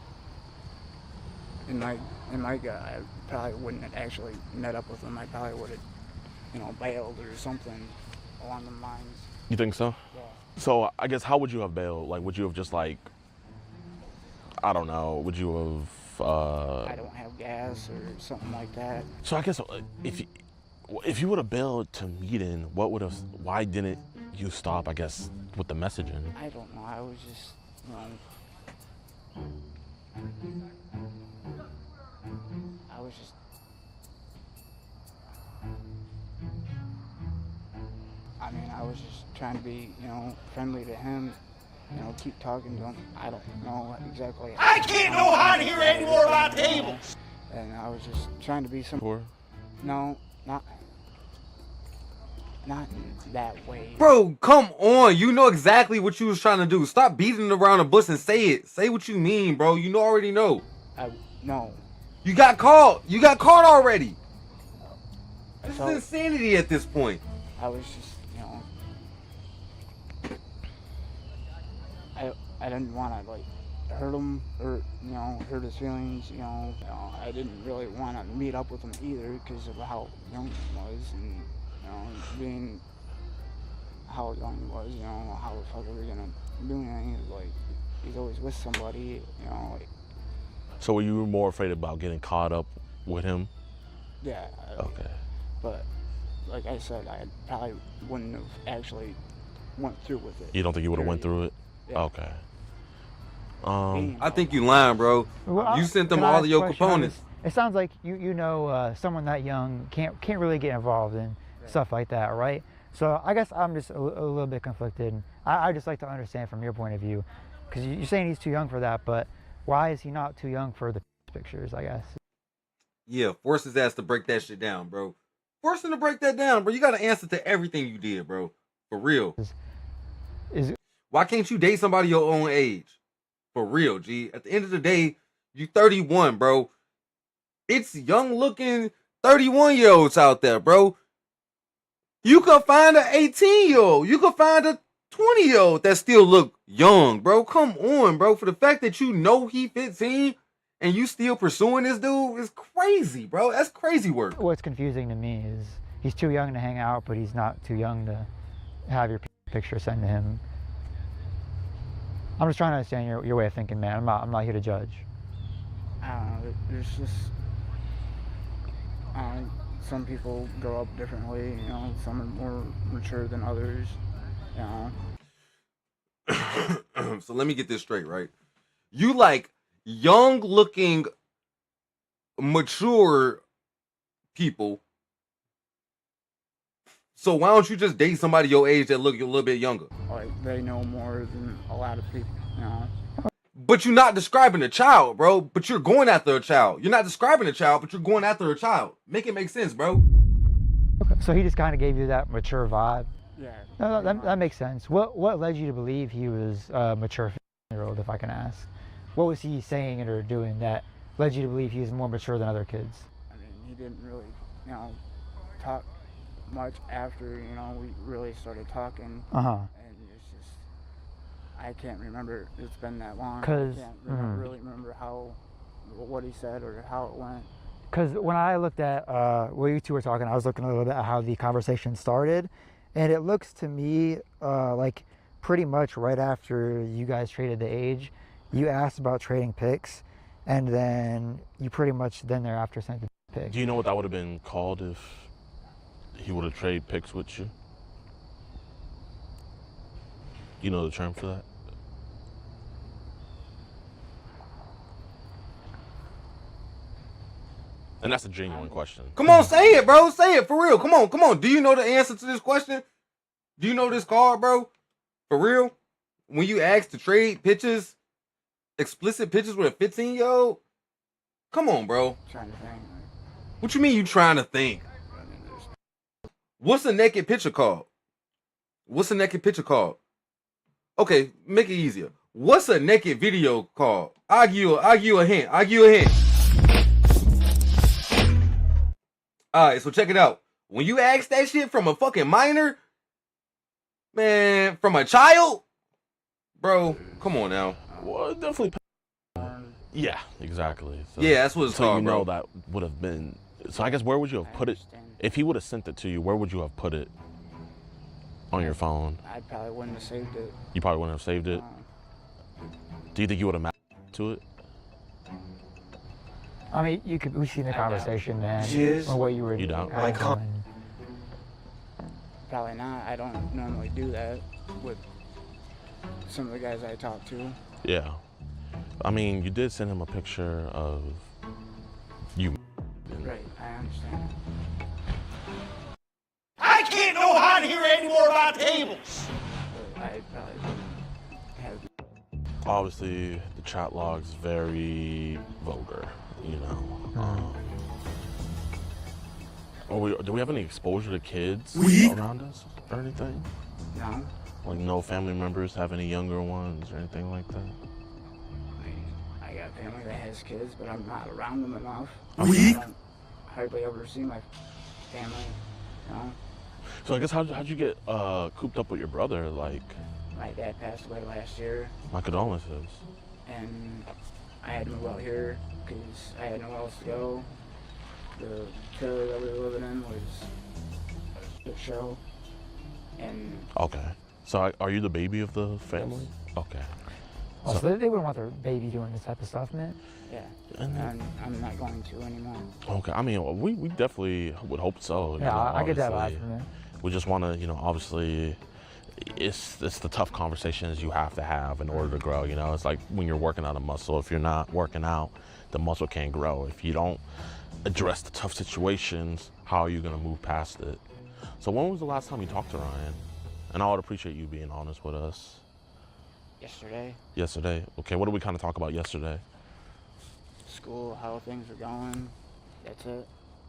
in my gut, I probably wouldn't have actually met up with him. I probably would have, you know, bailed or something along the lines. You think so? Yeah. So I guess how would you have bailed? Like, would you have just like, I don't know, would you have? I don't have gas or something like that. So I guess if you would have bailed to meeting, what would have? Why didn't you stop? I guess with the messaging. I don't know. I was just, you know, I was just. I mean, I was just trying to be, you know, friendly to him. You know, keep talking to him. I don't know exactly. I can't go hide here anymore about tables. And I was just trying to be some. Before? No, not in that way. Bro, come on. You know exactly what you was trying to do. Stop beating around the bush and say it. Say what you mean, bro. You already know. No. You got caught. You got caught already. This So- is insanity at this point. I was just, you know, I didn't want to like hurt him or, you know, hurt his feelings. You know, I didn't really want to meet up with him either because of how young he was and, you know, being how young he was. You know, how the fuck are we gonna do anything? Like, he's always with somebody. You know, like. So were you more afraid about getting caught up with him? Yeah. Okay. But like I said, I probably wouldn't have actually went through with it. You don't think you would have went through it? Yeah. Okay. I think you lying, bro. Well, You sent them can I all ask of a your question on components. this? It sounds like you know someone that young can't really get involved in stuff like that, right? So I guess I'm just a little bit conflicted. I just like to understand from your point of view, because you're saying he's too young for that, but why is he not too young for the pictures? I guess. Yeah, force his ass to break that shit down, bro. Force him to break that down, bro. You got to answer to everything you did, bro. For real. Why can't you date somebody your own age? For real, G. At the end of the day, you 31, bro. It's young looking 31-year-olds out there, bro. You could find an 18-year-old. You could find a 20-year-old that still look young, bro. Come on, bro. For the fact that you know he 15 and you still pursuing this dude is crazy, bro. That's crazy work. What's confusing to me is he's too young to hang out, but he's not too young to have your picture sent to him. I'm just trying to understand your way of thinking, man. I'm not here to judge. I don't know. There's just some people grow up differently. You know, some are more mature than others. You know. So let me get this straight, right? You like young looking, mature people. So why don't you just date somebody your age that look a little bit younger? Like, they know more than a lot of people, you know. But you're not describing a child, bro. But you're going after a child. You're not describing a child, but you're going after a child. Make it make sense, bro. Okay. So he just kind of gave you that mature vibe. Yeah. No, that makes sense. What led you to believe he was a mature 15-year-old, if I can ask? What was he saying or doing that led you to believe he was more mature than other kids? I mean, he didn't really, you know, talk much after, you know, we really started talking. Uh-huh. And it's just, I can't remember. It's been that long. I 'Cause, can't really remember what he said or how it went. Because when I looked at what you two were talking, I was looking a little bit at how the conversation started, and it looks to me like pretty much right after you guys traded the age, you asked about trading picks, and then you pretty much then thereafter sent the pick. Do you know what that would have been called if he would have traded picks with you? You know the term for that? And that's a genuine question. Come on, say it, bro. Say it for real. Come on. Do you know the answer to this question? Do you know this card, bro? For real? When you ask to trade pictures, explicit pictures with a 15-year-old? Come on, bro. Trying to think. What you mean you trying to think? What's a naked picture called? What's a naked picture called? Okay, make it easier. What's a naked video called? I'll give you a hint. Alright, so check it out. When you ask that shit from a fucking minor, man, from a child, bro, come on now. Well, definitely. Yeah, exactly. So, yeah, that's what it's called, you know bro. that would have been. So I guess where would you have put it? If he would have sent it to you, where would you have put it? On your phone? I probably wouldn't have saved it. You probably wouldn't have saved it? Do you think you would have matched to it? I mean, we've seen the conversation, man. Jizz? Or what you were You don't? kind of doing. Probably not. I don't normally do that with some of the guys I talk to. Yeah. I mean, you did send him a picture of you. Right, I understand. I can't know how to hear any more about tables. But I probably wouldn't have. Obviously, the chat log's very vulgar, you know. Do we have any exposure to kids around us or anything? No. Like no family members have any younger ones or anything like that? I got family that has kids, but I'm not around them enough. Oh, I don't hardly ever see my family, you know. So I guess how'd you get cooped up with your brother? Like, My dad passed away last year, my condolences. and I had to move out here because I had nowhere else to go. The trailer that we were living in was a shit show, and Okay. So are you the baby of the family? Okay. Oh, so they wouldn't want their baby doing this type of stuff, man. yeah, And and I'm not going to anymore. okay. I mean, we definitely would hope so. you Yeah, know, I get that vibe obviously. from that. We just want to, you know, obviously, it's the tough conversations you have to have in order to grow. You know, it's like when you're working on a muscle. If you're not working out, the muscle can't grow. If you don't address the tough situations, how are you gonna move past it? So when was the last time you talked to Ryan? And I would appreciate you being honest with us. Yesterday, Yesterday. Okay, what did we kind of talk about yesterday? school, how things are going. That's it.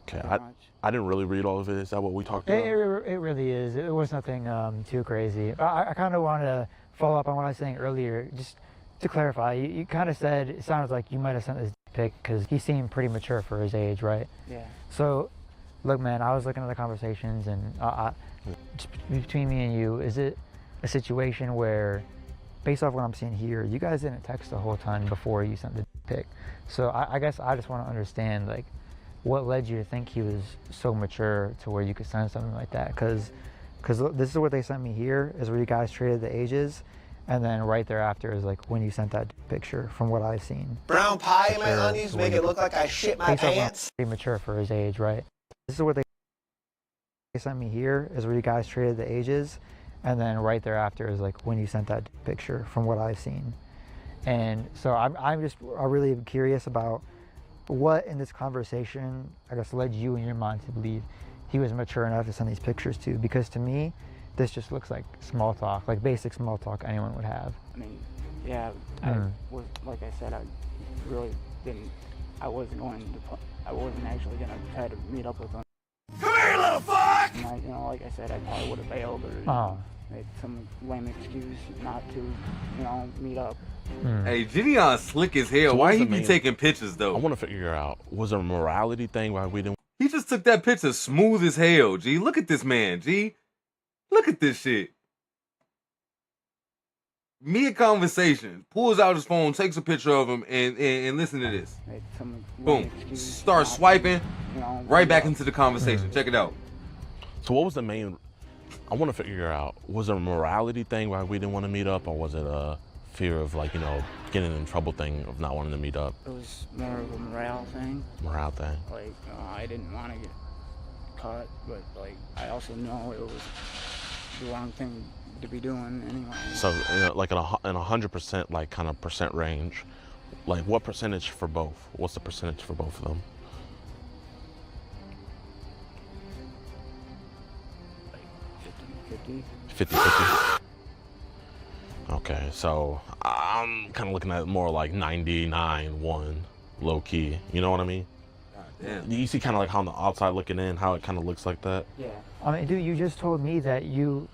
Okay, Pretty much. I didn't really read all of it. Is that what we talked It, about? it really is. It was nothing too crazy. I kind of want to follow up on what I was saying earlier, just to clarify. You kind of said it sounds like you might have sent this pic because he seemed pretty mature for his age, right? Yeah. So, look, man, I was looking at the conversations, and just between me and you, is it a situation where, based off what I'm seeing here, you guys didn't text a whole ton before you sent the pic? So I guess I just want to understand, like, what led you to think he was so mature to where you could send something like that? Because this is what they sent me here, is where you guys traded the ages, and then right thereafter is like when you sent that picture, from what I've seen. Brown pie in my Sure, onions so make you it look like I shit my based off what I'm pants. pretty mature for his age, right? This is what they sent me here, is where you guys traded the ages, and then right thereafter is like when you sent that picture, from what I've seen. And so I'm really curious about what in this conversation, I guess, led you in your mind to believe he was mature enough to send these pictures to, because to me, this just looks like small talk, like basic small talk anyone would have. I mean, yeah, I was, like I said, I really didn't, I wasn't actually gonna try to meet up with him. Come here, little fuck! And I, you know, like I said, I probably would have bailed or made some lame excuse not to, you know, meet up. Hey, JiDion slick as hell. So Why what's he the be main- taking pictures though? I want to figure out, was it a morality thing why we didn't? He just took that picture smooth as hell, G. Look at this man, G. Look at this shit. Mid-conversation, pulls out his phone, takes a picture of him, and listen to this. Made some Boom. lame excuse Start not to, swiping you know, right meet back up. into the conversation. Check it out. So what was the main? I want to figure out, was it a morality thing why we didn't want to meet up, or was it a fear of, like, you know, getting in trouble thing of not wanting to meet up? It was more of a morale thing. Morale thing. Like, I didn't want to get caught, but like, I also know it was the wrong thing to be doing anyway. So, you know, like in 100%, like kind of percent range, like what percentage for both? What's the percentage for both of them? Like 50-50. 50-50. Okay, so I'm kind of looking at it more like 99-1, low key. You know what I mean? Damn. You see kind of like how on the outside looking in, how it kind of looks like that? Yeah. I mean, dude, you just told me that you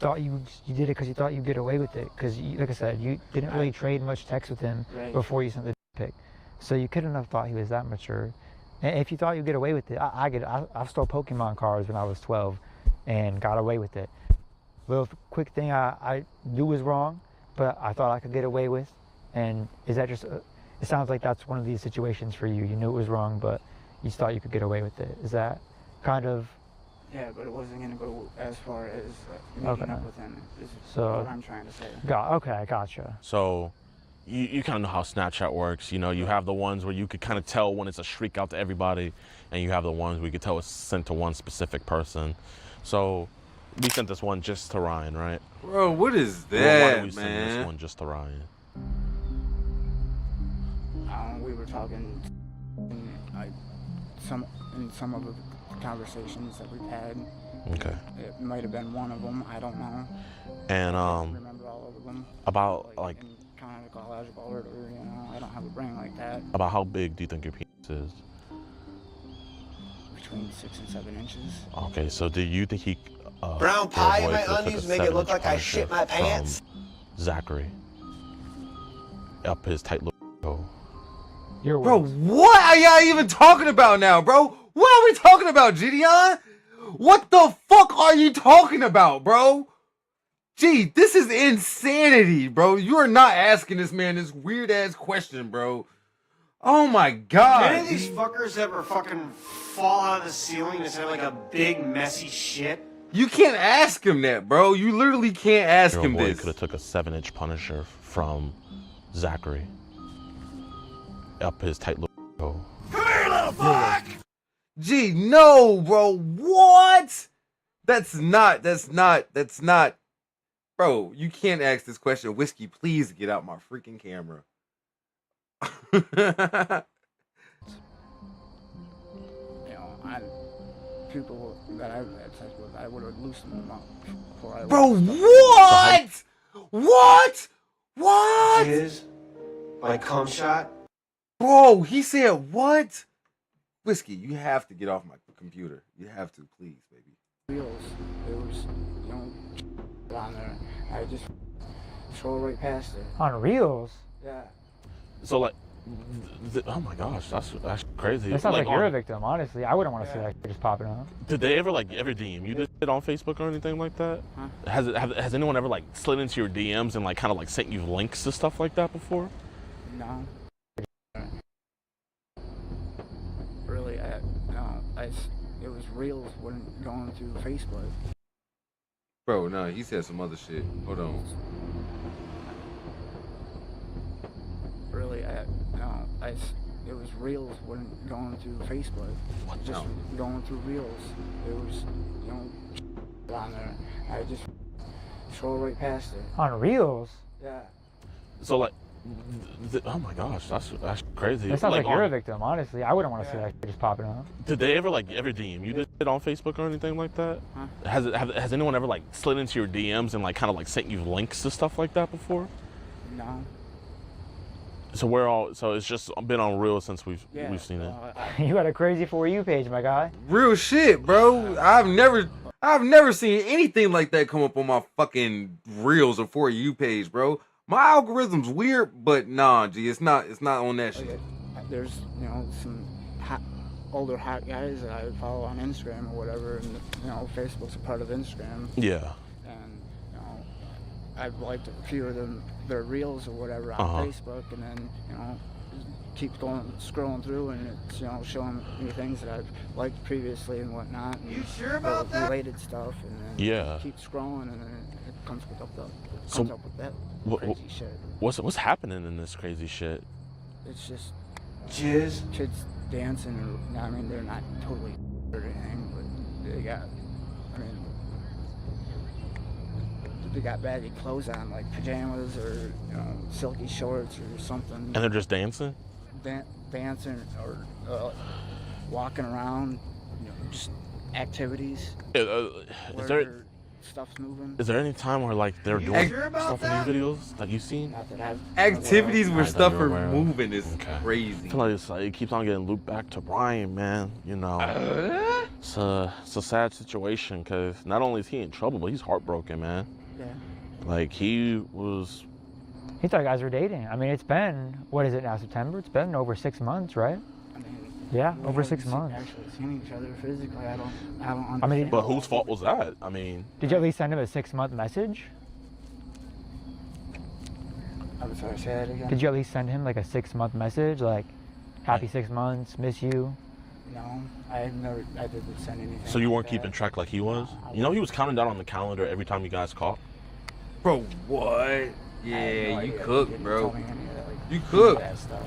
thought you did it because you thought you'd get away with it. Because, like I said, you didn't really trade much text with him before you sent the pic. So you couldn't have thought he was that mature. And if you thought you'd get away with it, I stole Pokemon cards when I was 12 and got away with it. Little quick thing I knew was wrong, but I thought I could get away with. And is that just, it sounds like that's one of these situations for you. You knew it was wrong, but you thought you could get away with it. Is that kind of? Yeah, but it wasn't gonna go as far as meeting up with him. Is So, what I'm trying to say. Okay, gotcha. So you kind of know how Snapchat works. You know, you have the ones where you could kind of tell when it's a shriek out to everybody, and you have the ones where you could tell it's sent to one specific person. So we sent this one just to Ryan, right? Bro, what is Well, that, why don't we send man? this one just to Ryan? We were talking in, like, some of the conversations that we've had. Okay. It might have been one of them. I don't know. And I don't remember all of them. about like in chronological order, you know. I don't have a brain like that. about how big do you think your penis is? Between 6 and 7 inches. Okay, so do you think he Brown your pie in boy my could've took undies a make it look 7-inch like I punisher shit my from pants? Zachary up his tight little toe? Bro, what are y'all even talking about now, bro? What are we talking about, JiDion? What the fuck are you talking about, bro? Gee, this is insanity, bro. You are not asking this man this weird ass question, bro. Oh my god. Did any of these fuckers ever fucking fall out of the ceiling and have like a big messy shit? You can't ask him that, bro. You literally can't ask Your him boy this. could have took a 7-inch punisher from Zachary up his tight little toe. Come here, little fuck! Gee, no, bro. What? That's not. Bro, you can't ask this question. Whiskey, please get out my freaking camera. You know, people that I've had sex with, I would have loosened them up before I Bro, left. what? What? Jizz? My cum shot? Bro, he said what? Whiskey, you have to get off my computer. You have to, please, baby. Reels, there was, you know, on there. I just scroll right past it. On Reels? Yeah. So like, oh my gosh, that's crazy. That sounds like you're a on- victim, honestly. I wouldn't want to see that just popping up. Did they ever DM you this on Facebook or anything like that? Huh? Has anyone ever like slid into your DMs and like kind of like sent you links to stuff like that before? No. Really, no. It was Reels when going through Facebook. Bro, no, he said some other shit. Hold on. Really, no. It was Reels when going through Facebook. What? Just No. going through Reels. It was, you know, on there. I just scroll right past it. On Reels? Yeah. So like, oh my gosh, that's crazy. That sounds like you're a on- victim, honestly. I wouldn't want to see that shit just popping up. Did they ever DM you it on Facebook or anything like that? Huh? Has anyone ever like slid into your DMs and like kind of like sent you links to stuff like that before? No. So it's just been on Reels since we've seen it. You got a crazy For You page, my guy. Real shit, bro. I've never seen anything like that come up on my fucking Reels or For You page, bro. My algorithm's weird, but nah, G, it's not on that shit. There's, some older hot guys that I follow on Instagram or whatever, and, Facebook's a part of Instagram. Yeah. And, I've liked a few of their reels or whatever on Facebook, and then, keep scrolling through, and it's, showing me things that I've liked previously and whatnot. And You sure about that? related stuff, and then keep scrolling, and then it comes up with that crazy shit. What's happening in this crazy shit? It's just Jizz. kids dancing, or I mean, they're not totally or anything, but they got baggy clothes on, like pajamas or silky shorts or something. And they're just dancing? Dancing or walking around, just activities. Is there stuff's moving? Is there any time where like they're doing sure about stuff that? in these videos that you've seen? Not that I've Activities where that stuff you're are aware of. moving is Okay. crazy. I feel like it keeps on getting looped back to Brian, man. It's a sad situation because not only is he in trouble, but he's heartbroken, man. Yeah. Like he thought you guys were dating. I mean, it's been, what is it now, September? It's been over 6 months, right? I mean, Yeah, we over haven't 6 months. Actually seen each other physically. I don't understand. I mean, But whose fault was that? I mean, did you at least send him a 6-month message? I'm sorry, say that again. Did you at least send him like a 6-month message, like, happy 6 months, miss you? No, I didn't send anything. so you like weren't that. keeping track like he was? You know, he was counting down on the calendar every time you guys caught. Bro, what? I have Yeah, no you idea. He cook, didn't bro. tell me any of that, like, You cook. That stuff.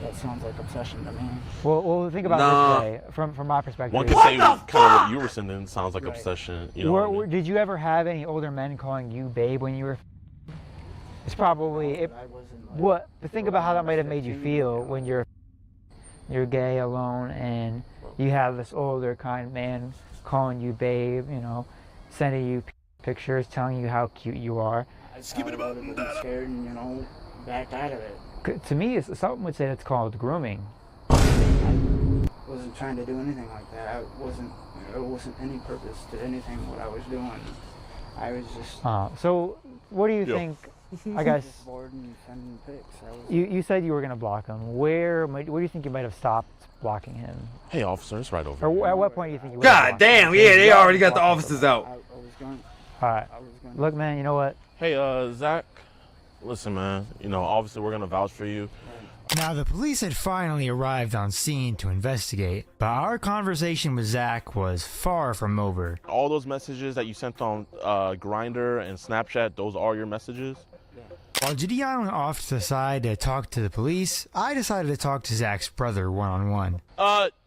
That sounds like obsession to me. Well, think about Nah. it this way, from my perspective. One could say kind of what you were sending sounds like Right. obsession. You know what I mean? Did you ever have any older men calling you babe when you were? It's probably I wasn't like, what. But think about how that might have made you feel when you're gay, alone, and you have this older kind man calling you babe. Sending you pictures, telling you how cute you are. I would have been scared and backed out of it. To me, something would say that's called grooming. I wasn't trying to do anything like that. It wasn't any purpose to anything what I was doing. I was just So, what do you think? I guess just bored and sending pics. you said you were gonna block him. Where do you think you might have stopped blocking him? Hey, officer, it's right over Or here. at what point do you think you would have God blocked him? damn, yeah, they already got the officers out. I was going. All right. I was going. Look, man, you know what? Hey, Zach, listen, man, obviously we're going to vouch for you. Now, the police had finally arrived on scene to investigate, but our conversation with Zach was far from over. All those messages that you sent on Grindr and Snapchat, those are your messages? While JiDion went off to the side to talk to the police, I decided to talk to Zach's brother one-on-one.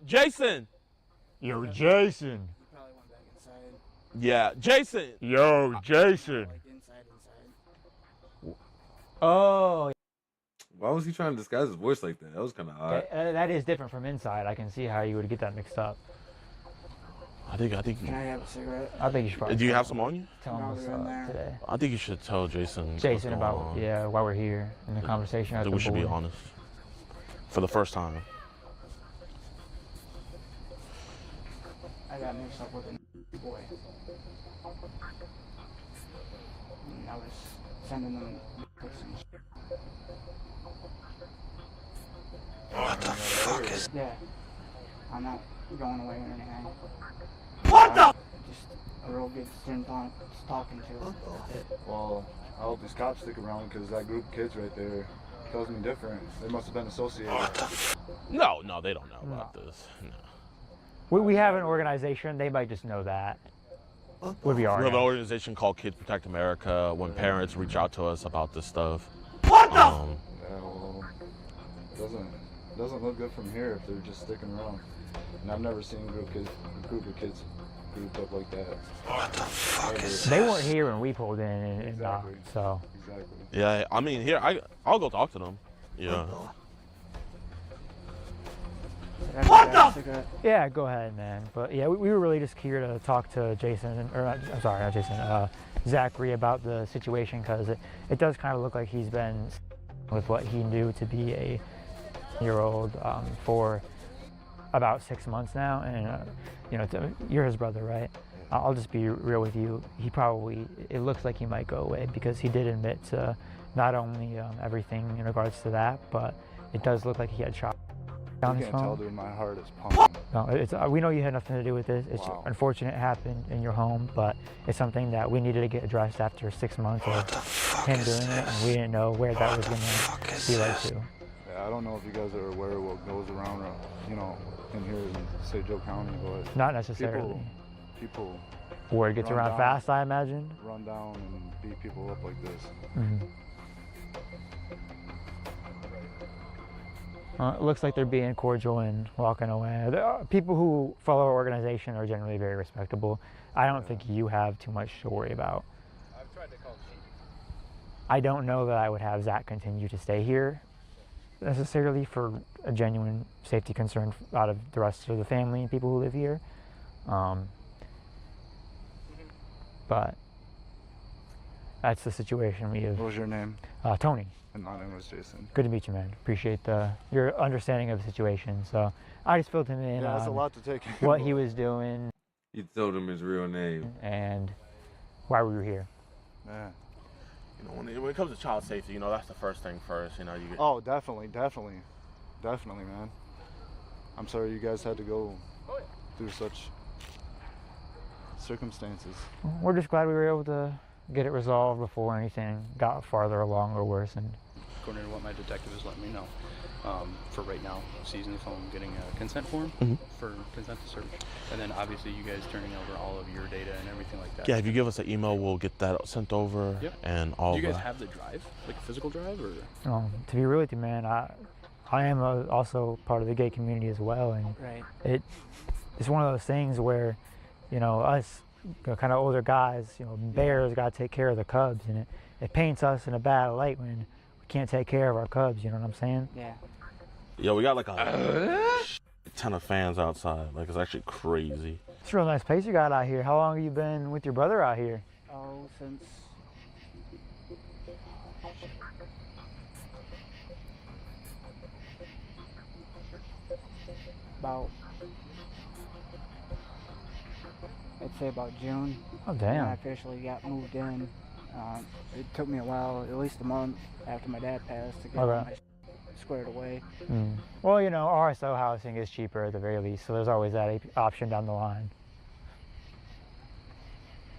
Jason! Yo, Jason! Probably went back inside. Yeah, Jason! Yo, Jason! Like inside. Oh, Why was he trying to disguise his voice like that? That was kind of odd. that is different from inside. I can see how you would get that mixed up. I think. Can I have a cigarette? I think you should probably Do you have some on you? tell him what's No, they're in up there. today. I think you should tell Jason. what's Jason going about on. why we're here in the conversation. I at think the we should be board. honest. For the first time. I got mixed up with a boy. And I was sending them pics and shit. What the fuck is? Yeah. I'm not going away or anything. What the? Just a real good student talking to. Well, I hope these cops stick around because that group of kids right there tells me different. They must have been associated. No, they don't know about this. No. We have an organization. They might just know that. Would be We have an our. organization called Kids Protect America. When parents reach out to us about this stuff, What the? Yeah, well, it doesn't look good from here if they're just sticking around. And I've never seen a group of kids grouped up like that. What the fuck is They weren't here when we pulled in and Exactly. knocked, so. Exactly. Yeah, I mean, here, I'll go talk to them. Yeah. Yeah, go ahead, man. But yeah, we were really just here to talk to Jason, or not, I'm sorry, not Jason, Zachary about the situation, because it does kind of look like he's been with what he knew to be a year-old for about 6 months now, and you know, you're his brother, right? I'll just be real with you. He probably, it looks like he might go away, because he did admit to not only everything in regards to that, but it does look like he had shot down You his can't tell, phone. dude. My heart is pumping. No, it's, we know you had nothing to do with this. It's Wow. unfortunate it happened in your home, but it's something that we needed to get addressed after 6 months of him doing it, and we didn't know where that was going to be led to. Yeah, I don't know if you guys are aware of what goes around, you know, in here in St. Joe County, but Not necessarily. People Word gets run around down- fast, I imagine. run down and beat people up like this. It looks like they're being cordial and walking away. People who follow our organization are generally very respectable. I don't think you have too much to worry about. I've tried to call JiDion. I don't know that I would have Zach continue to stay here necessarily for a genuine safety concern out of the rest of the family and people who live here. But that's the situation we have. What was your name? Tony. And my name was Jason. Good to meet you, man. Appreciate your understanding of the situation. So I just filled him in Yeah, that's a on lot to take in. what he was doing You told him his real name. and why we were here. Man. You know, when it comes to child safety, you know, that's the first thing first. You know, you get. Oh, definitely, man. I'm sorry you guys had to go through such circumstances. We're just glad we were able to get it resolved before anything got farther along or worsened. According to what my detective has let me know, for right now, seizing the phone, getting a consent form for consent to search, and then obviously you guys turning over all of your data and everything like that. Yeah, if you give us an email, we'll get that sent over. Yep. And all. Do you guys that. have the drive, like a physical drive, or? To be real with you, man, I am also part of the gay community as well, and Right. it's one of those things where, you know, us kind of older guys, you know, bears got to take care of the cubs, and it paints us in a bad light when we can't take care of our cubs. You know what I'm saying? Yeah. Yo, we got like a ton of fans outside. Like, it's actually crazy. It's a real nice place you got out here. How long have you been with your brother out here? Oh, since about, I'd say about June. Oh, When damn. I officially got moved in. It took me a while, at least a month after my dad passed, to get all Okay. my squared away. Well, you know, RSO housing is cheaper at the very least, so there's always that option down the line.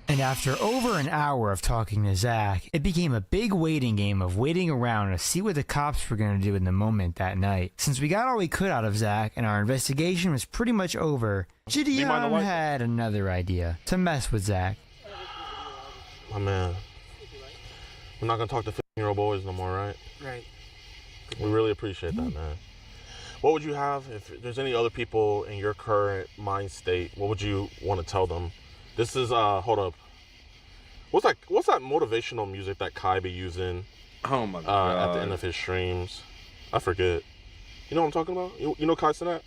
And after over an hour of talking to Zach, it became a big waiting game of waiting around to see what the cops were going to do in the moment that night. Since we got all we could out of Zach and our investigation was pretty much over, JiDion had another idea to mess with Zach. My man, we're not gonna talk to 15-year-old boys no more, right? Right. We really appreciate that, man. What would you have if there's any other people in your current mind state? What would you want to tell them? This is hold up. What's that motivational music that Kai be using? Oh my god! At the end of his streams, I forget. You know what I'm talking about? You know Kai Cenat?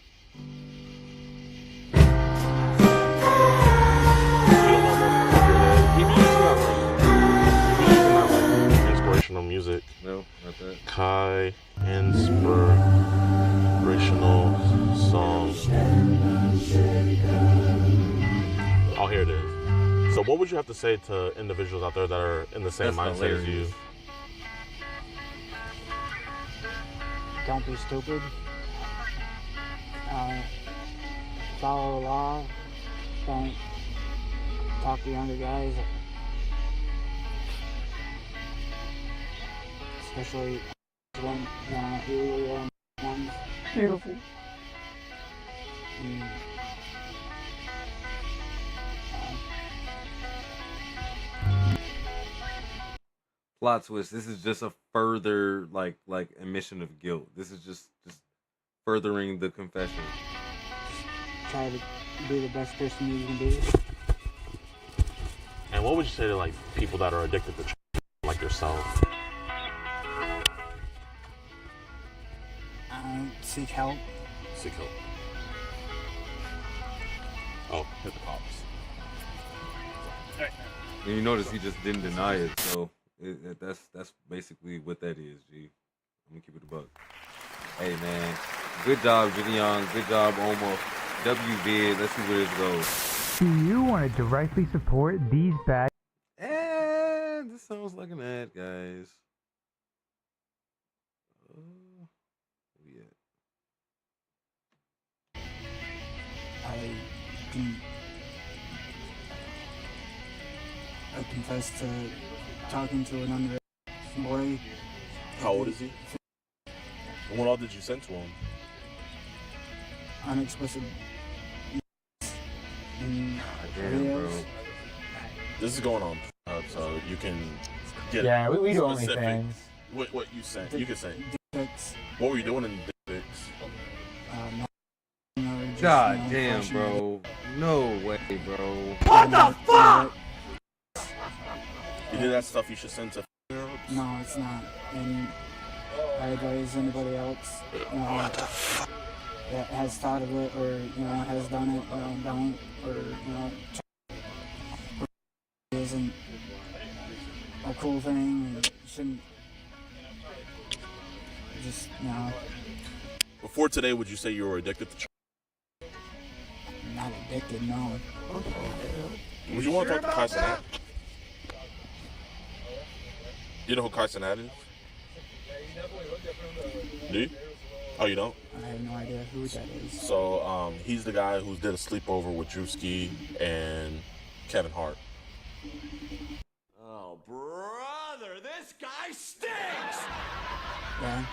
Inspirational music. No, not that. Kai inspirational song. Oh, here it is. So what would you have to say to individuals out there that are in the same That's mindset as you? hilarious. Don't be stupid. Follow the law. Don't talk to younger guys. Especially when illegal ones. Beautiful. Plot twist. This is just a further like admission of guilt. This is just furthering the confession. Try to be the best person you can be. And what would you say to like people that are addicted to like yourself? Seek help. Seek help. Oh, hit the cops. And you notice he just didn't deny it, so that's basically what that is, G. I'm gonna keep it a buck. Hey man, good job, JiDion. Good job, Omar. WV. Let's see where this goes. Do you want to directly support these bad? And this sounds like an ad, guys. I confessed to talking to an underage boy. How old is he? And what all did you send to him? Unexplicit. Damn, bro. This is going on, so you can get. Yeah, we do specific. OnlyFans. What you sent? You can say. Dicks. What were you doing in dick pics? God damn, bro. No way, bro. What the fuck? You did that stuff you should send to. No, it's not. And I advise anybody else that has thought of it or has done it, don't, or isn't a cool thing. And shouldn't just Before today, would you say you were addicted to? Not addicted, no. Would you want to talk to Cenat? You know who Cenat is? Do you? Oh, you don't? I have no idea who that is. So, he's the guy who did a sleepover with Drewski and Kevin Hart. Oh, brother, this guy stinks! Yeah.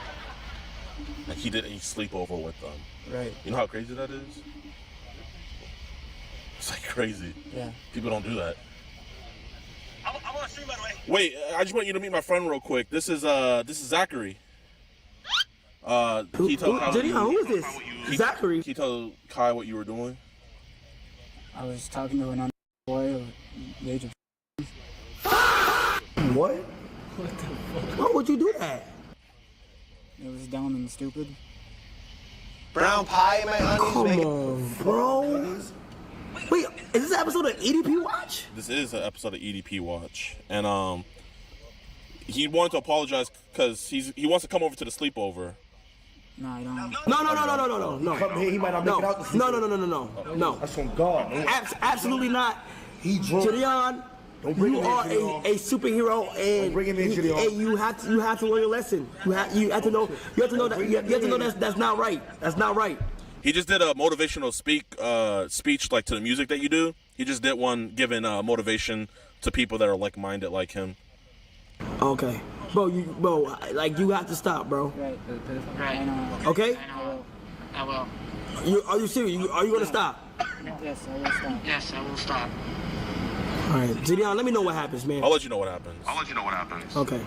Like he did a sleepover with them. Right. You know how crazy that is? It's like crazy. Yeah. People don't do that. I'm on stream, by the way. Wait, I just want you to meet my friend real quick. This is Zachary. Can you tell Kai who is this? Zachary. Can you tell Kai what you were doing? I was talking to an boy of the age of. What? What the fuck? Why would you do that? It was dumb and stupid. Brown pie, my honey. Come on, bro. Wait, is this an episode of EDP Watch? This is an episode of EDP Watch, and he wanted to apologize because he wants to come over to the sleepover. No, I don't. No. Come here, he might not make it out. No. That's from God. Absolutely not. He drunk. JiDion, bring you him in, are JiDion. a superhero, and bring him in, JiDion. and you have to learn your lesson. You have to know that's not right. That's not right. He just did a motivational speech like to the music that you do. He just did one giving motivation to people that are like-minded like him. Okay, bro, you have to stop, bro. Right. Okay? I will. Are you serious? Are you gonna stop? Yes, I will stop. Yes, I will stop. All right, JiDion, let me know what happens, man. I'll let you know what happens. Okay.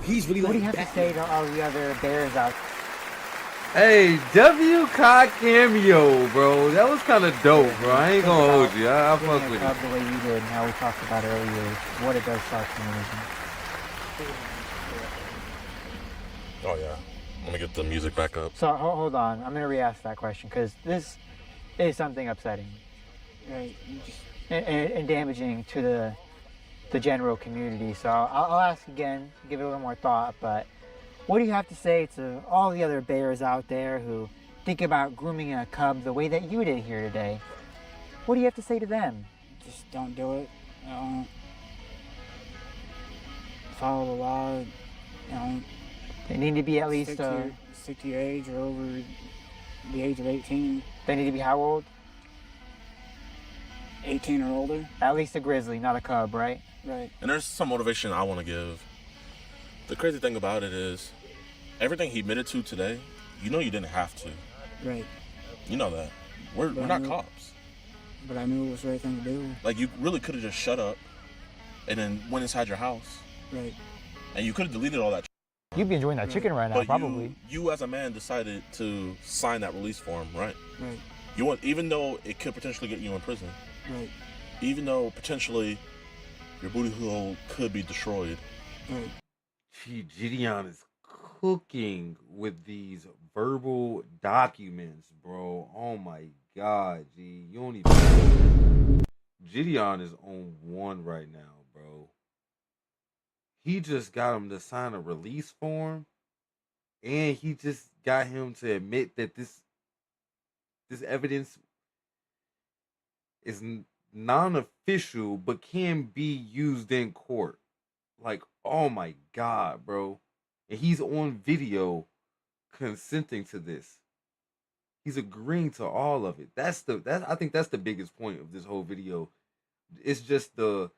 He's really What do you have to say to all the other bears out? Hey, W Cod cameo, bro. That was kind of dope, bro. I ain't gonna hold you. I fuck with Club it. the way you did and how we talked about earlier, what it does to our community. Oh yeah. Let me get the music back up. So hold on, I'm gonna re-ask that question because this is something upsetting, Right. and damaging to the general community. So I'll ask again, give it a little more thought. But what do you have to say to all the other bears out there who think about grooming a cub the way that you did here today? What do you have to say to them? Just don't do it. Follow the law. They need to be at least stick to your age or over the age of 18. They need to be how old? 18 or older. At least a grizzly, not a cub, right? Right. And there's some motivation I want to give. The crazy thing about it is, everything he admitted to today, you know you didn't have to. Right. You know that. We're not cops. But I knew it was the right thing to do. Like, you really could have just shut up and then went inside your house. Right. And you could have deleted all that. You'd be enjoying that chicken right now, But probably. You as a man decided to sign that release form, right? Right. You want, even though it could potentially get you in prison. Right. even though potentially your booty hole could be destroyed. JiDion is cooking with these verbal documents, bro. Oh my god, G. You don't even. JiDion is on one right now, bro. He just got him to sign a release form, and he just got him to admit that this evidence is non-official but can be used in court. Like, oh my god, bro. And he's on video consenting to this. He's agreeing to all of it. I think that's the biggest point of this whole video. It's just the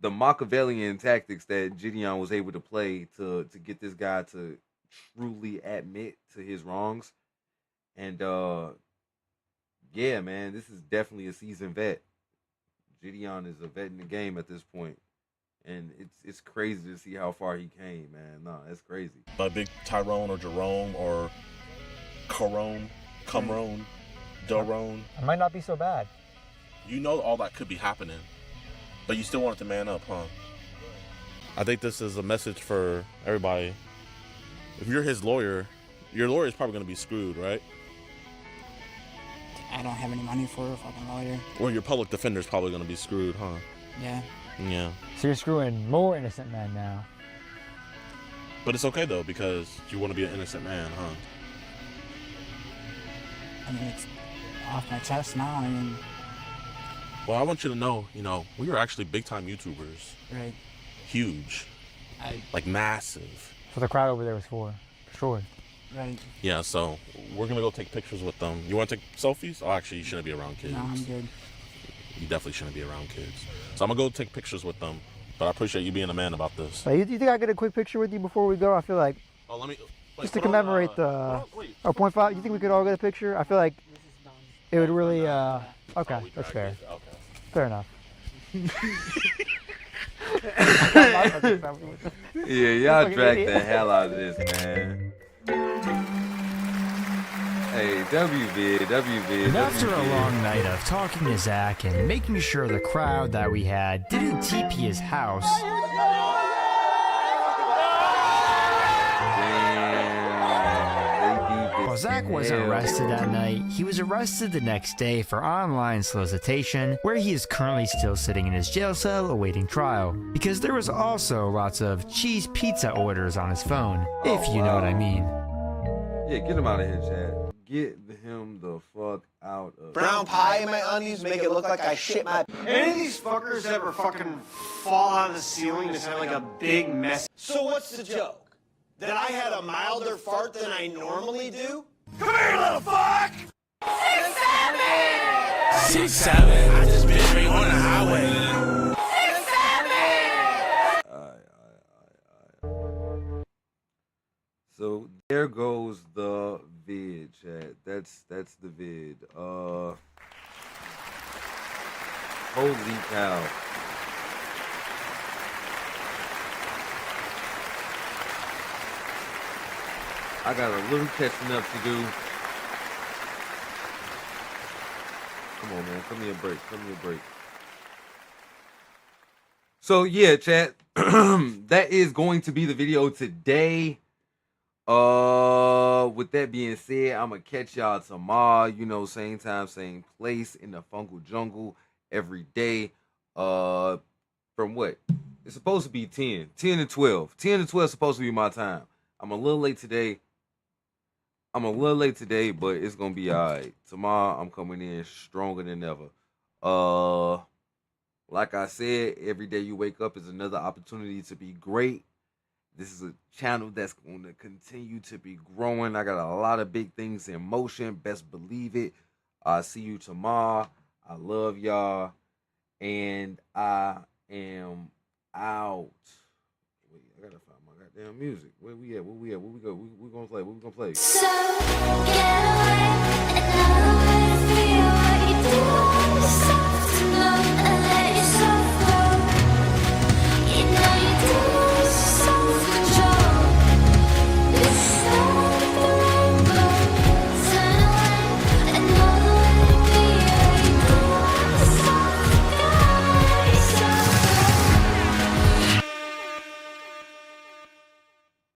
Machiavellian tactics that JiDion was able to play to get this guy to truly admit to his wrongs. And yeah, man, this is definitely a seasoned vet. JiDion is a vet in the game at this point. And it's crazy to see how far he came, man. No, that's crazy. A big Tyrone or Jerome or Corone, Cumrone, Dorone. It might not be so bad. You know all that could be happening, but you still want it to man up, huh? I think this is a message for everybody. If you're his lawyer, your lawyer is probably going to be screwed, right? I don't have any money for a fucking lawyer. Or your public defender is probably going to be screwed, huh? Yeah. Yeah. So you're screwing more innocent men now. But it's okay, though, because you want to be an innocent man, huh? I mean, it's off my chest now. I mean... Well, I want you to know, we are actually big-time YouTubers. Right. Huge. Like, massive. So the crowd over there was for sure. Right. Yeah, so we're going to go take pictures with them. You want to take selfies? Oh, actually, you shouldn't be around kids. No, I'm good. You definitely shouldn't be around kids. So I'm going to go take pictures with them. But I appreciate you being a man about this. So you think I get a quick picture with you before we go? I feel like... Oh, let me... Just to commemorate the... Oh, 0.5? You think we could all get a picture? I feel like it would really... Okay, that's fair. Okay. Fair enough. Yeah, y'all drag the hell out of this, man. Hey, WVid. And after a long night of talking to Zach and making sure the crowd that we had didn't TP his house, while Zach wasn't arrested that night, he was arrested the next day for online solicitation, where he is currently still sitting in his jail cell awaiting trial, because there was also lots of cheese pizza orders on his phone, if you know what I mean. Yeah, get him out of here, Chad. Get him the fuck out of Brown pie in my undies make it look like I shit my... Any of these fuckers ever fucking fall out of the ceiling and sound like a big mess? So what's the joke? That I had a milder fart than I normally do? Come here, little fuck! 6'7". 6'7". I just been me on the highway. 6'7". So there goes the vid, chat. That's the vid. Holy cow. I got a little catching up to do. Come on, man. Give me a break. So, yeah, chat. That is going to be the video today. With that being said, I'm going to catch y'all tomorrow. Same time, same place in the Fungal Jungle every day. From what? It's supposed to be 10 to 12. 10 to 12 is supposed to be my time. I'm a little late today, but it's gonna be alright. Tomorrow I'm coming in stronger than ever. Like I said, every day you wake up is another opportunity to be great. This is a channel that's going to continue to be growing. I got a lot of big things in motion. Best believe it. I'll see you tomorrow. I love y'all. And I am out. Wait, I gotta find my goddamn music. Where we at? What we go? We gonna play? What we gonna play? So get away and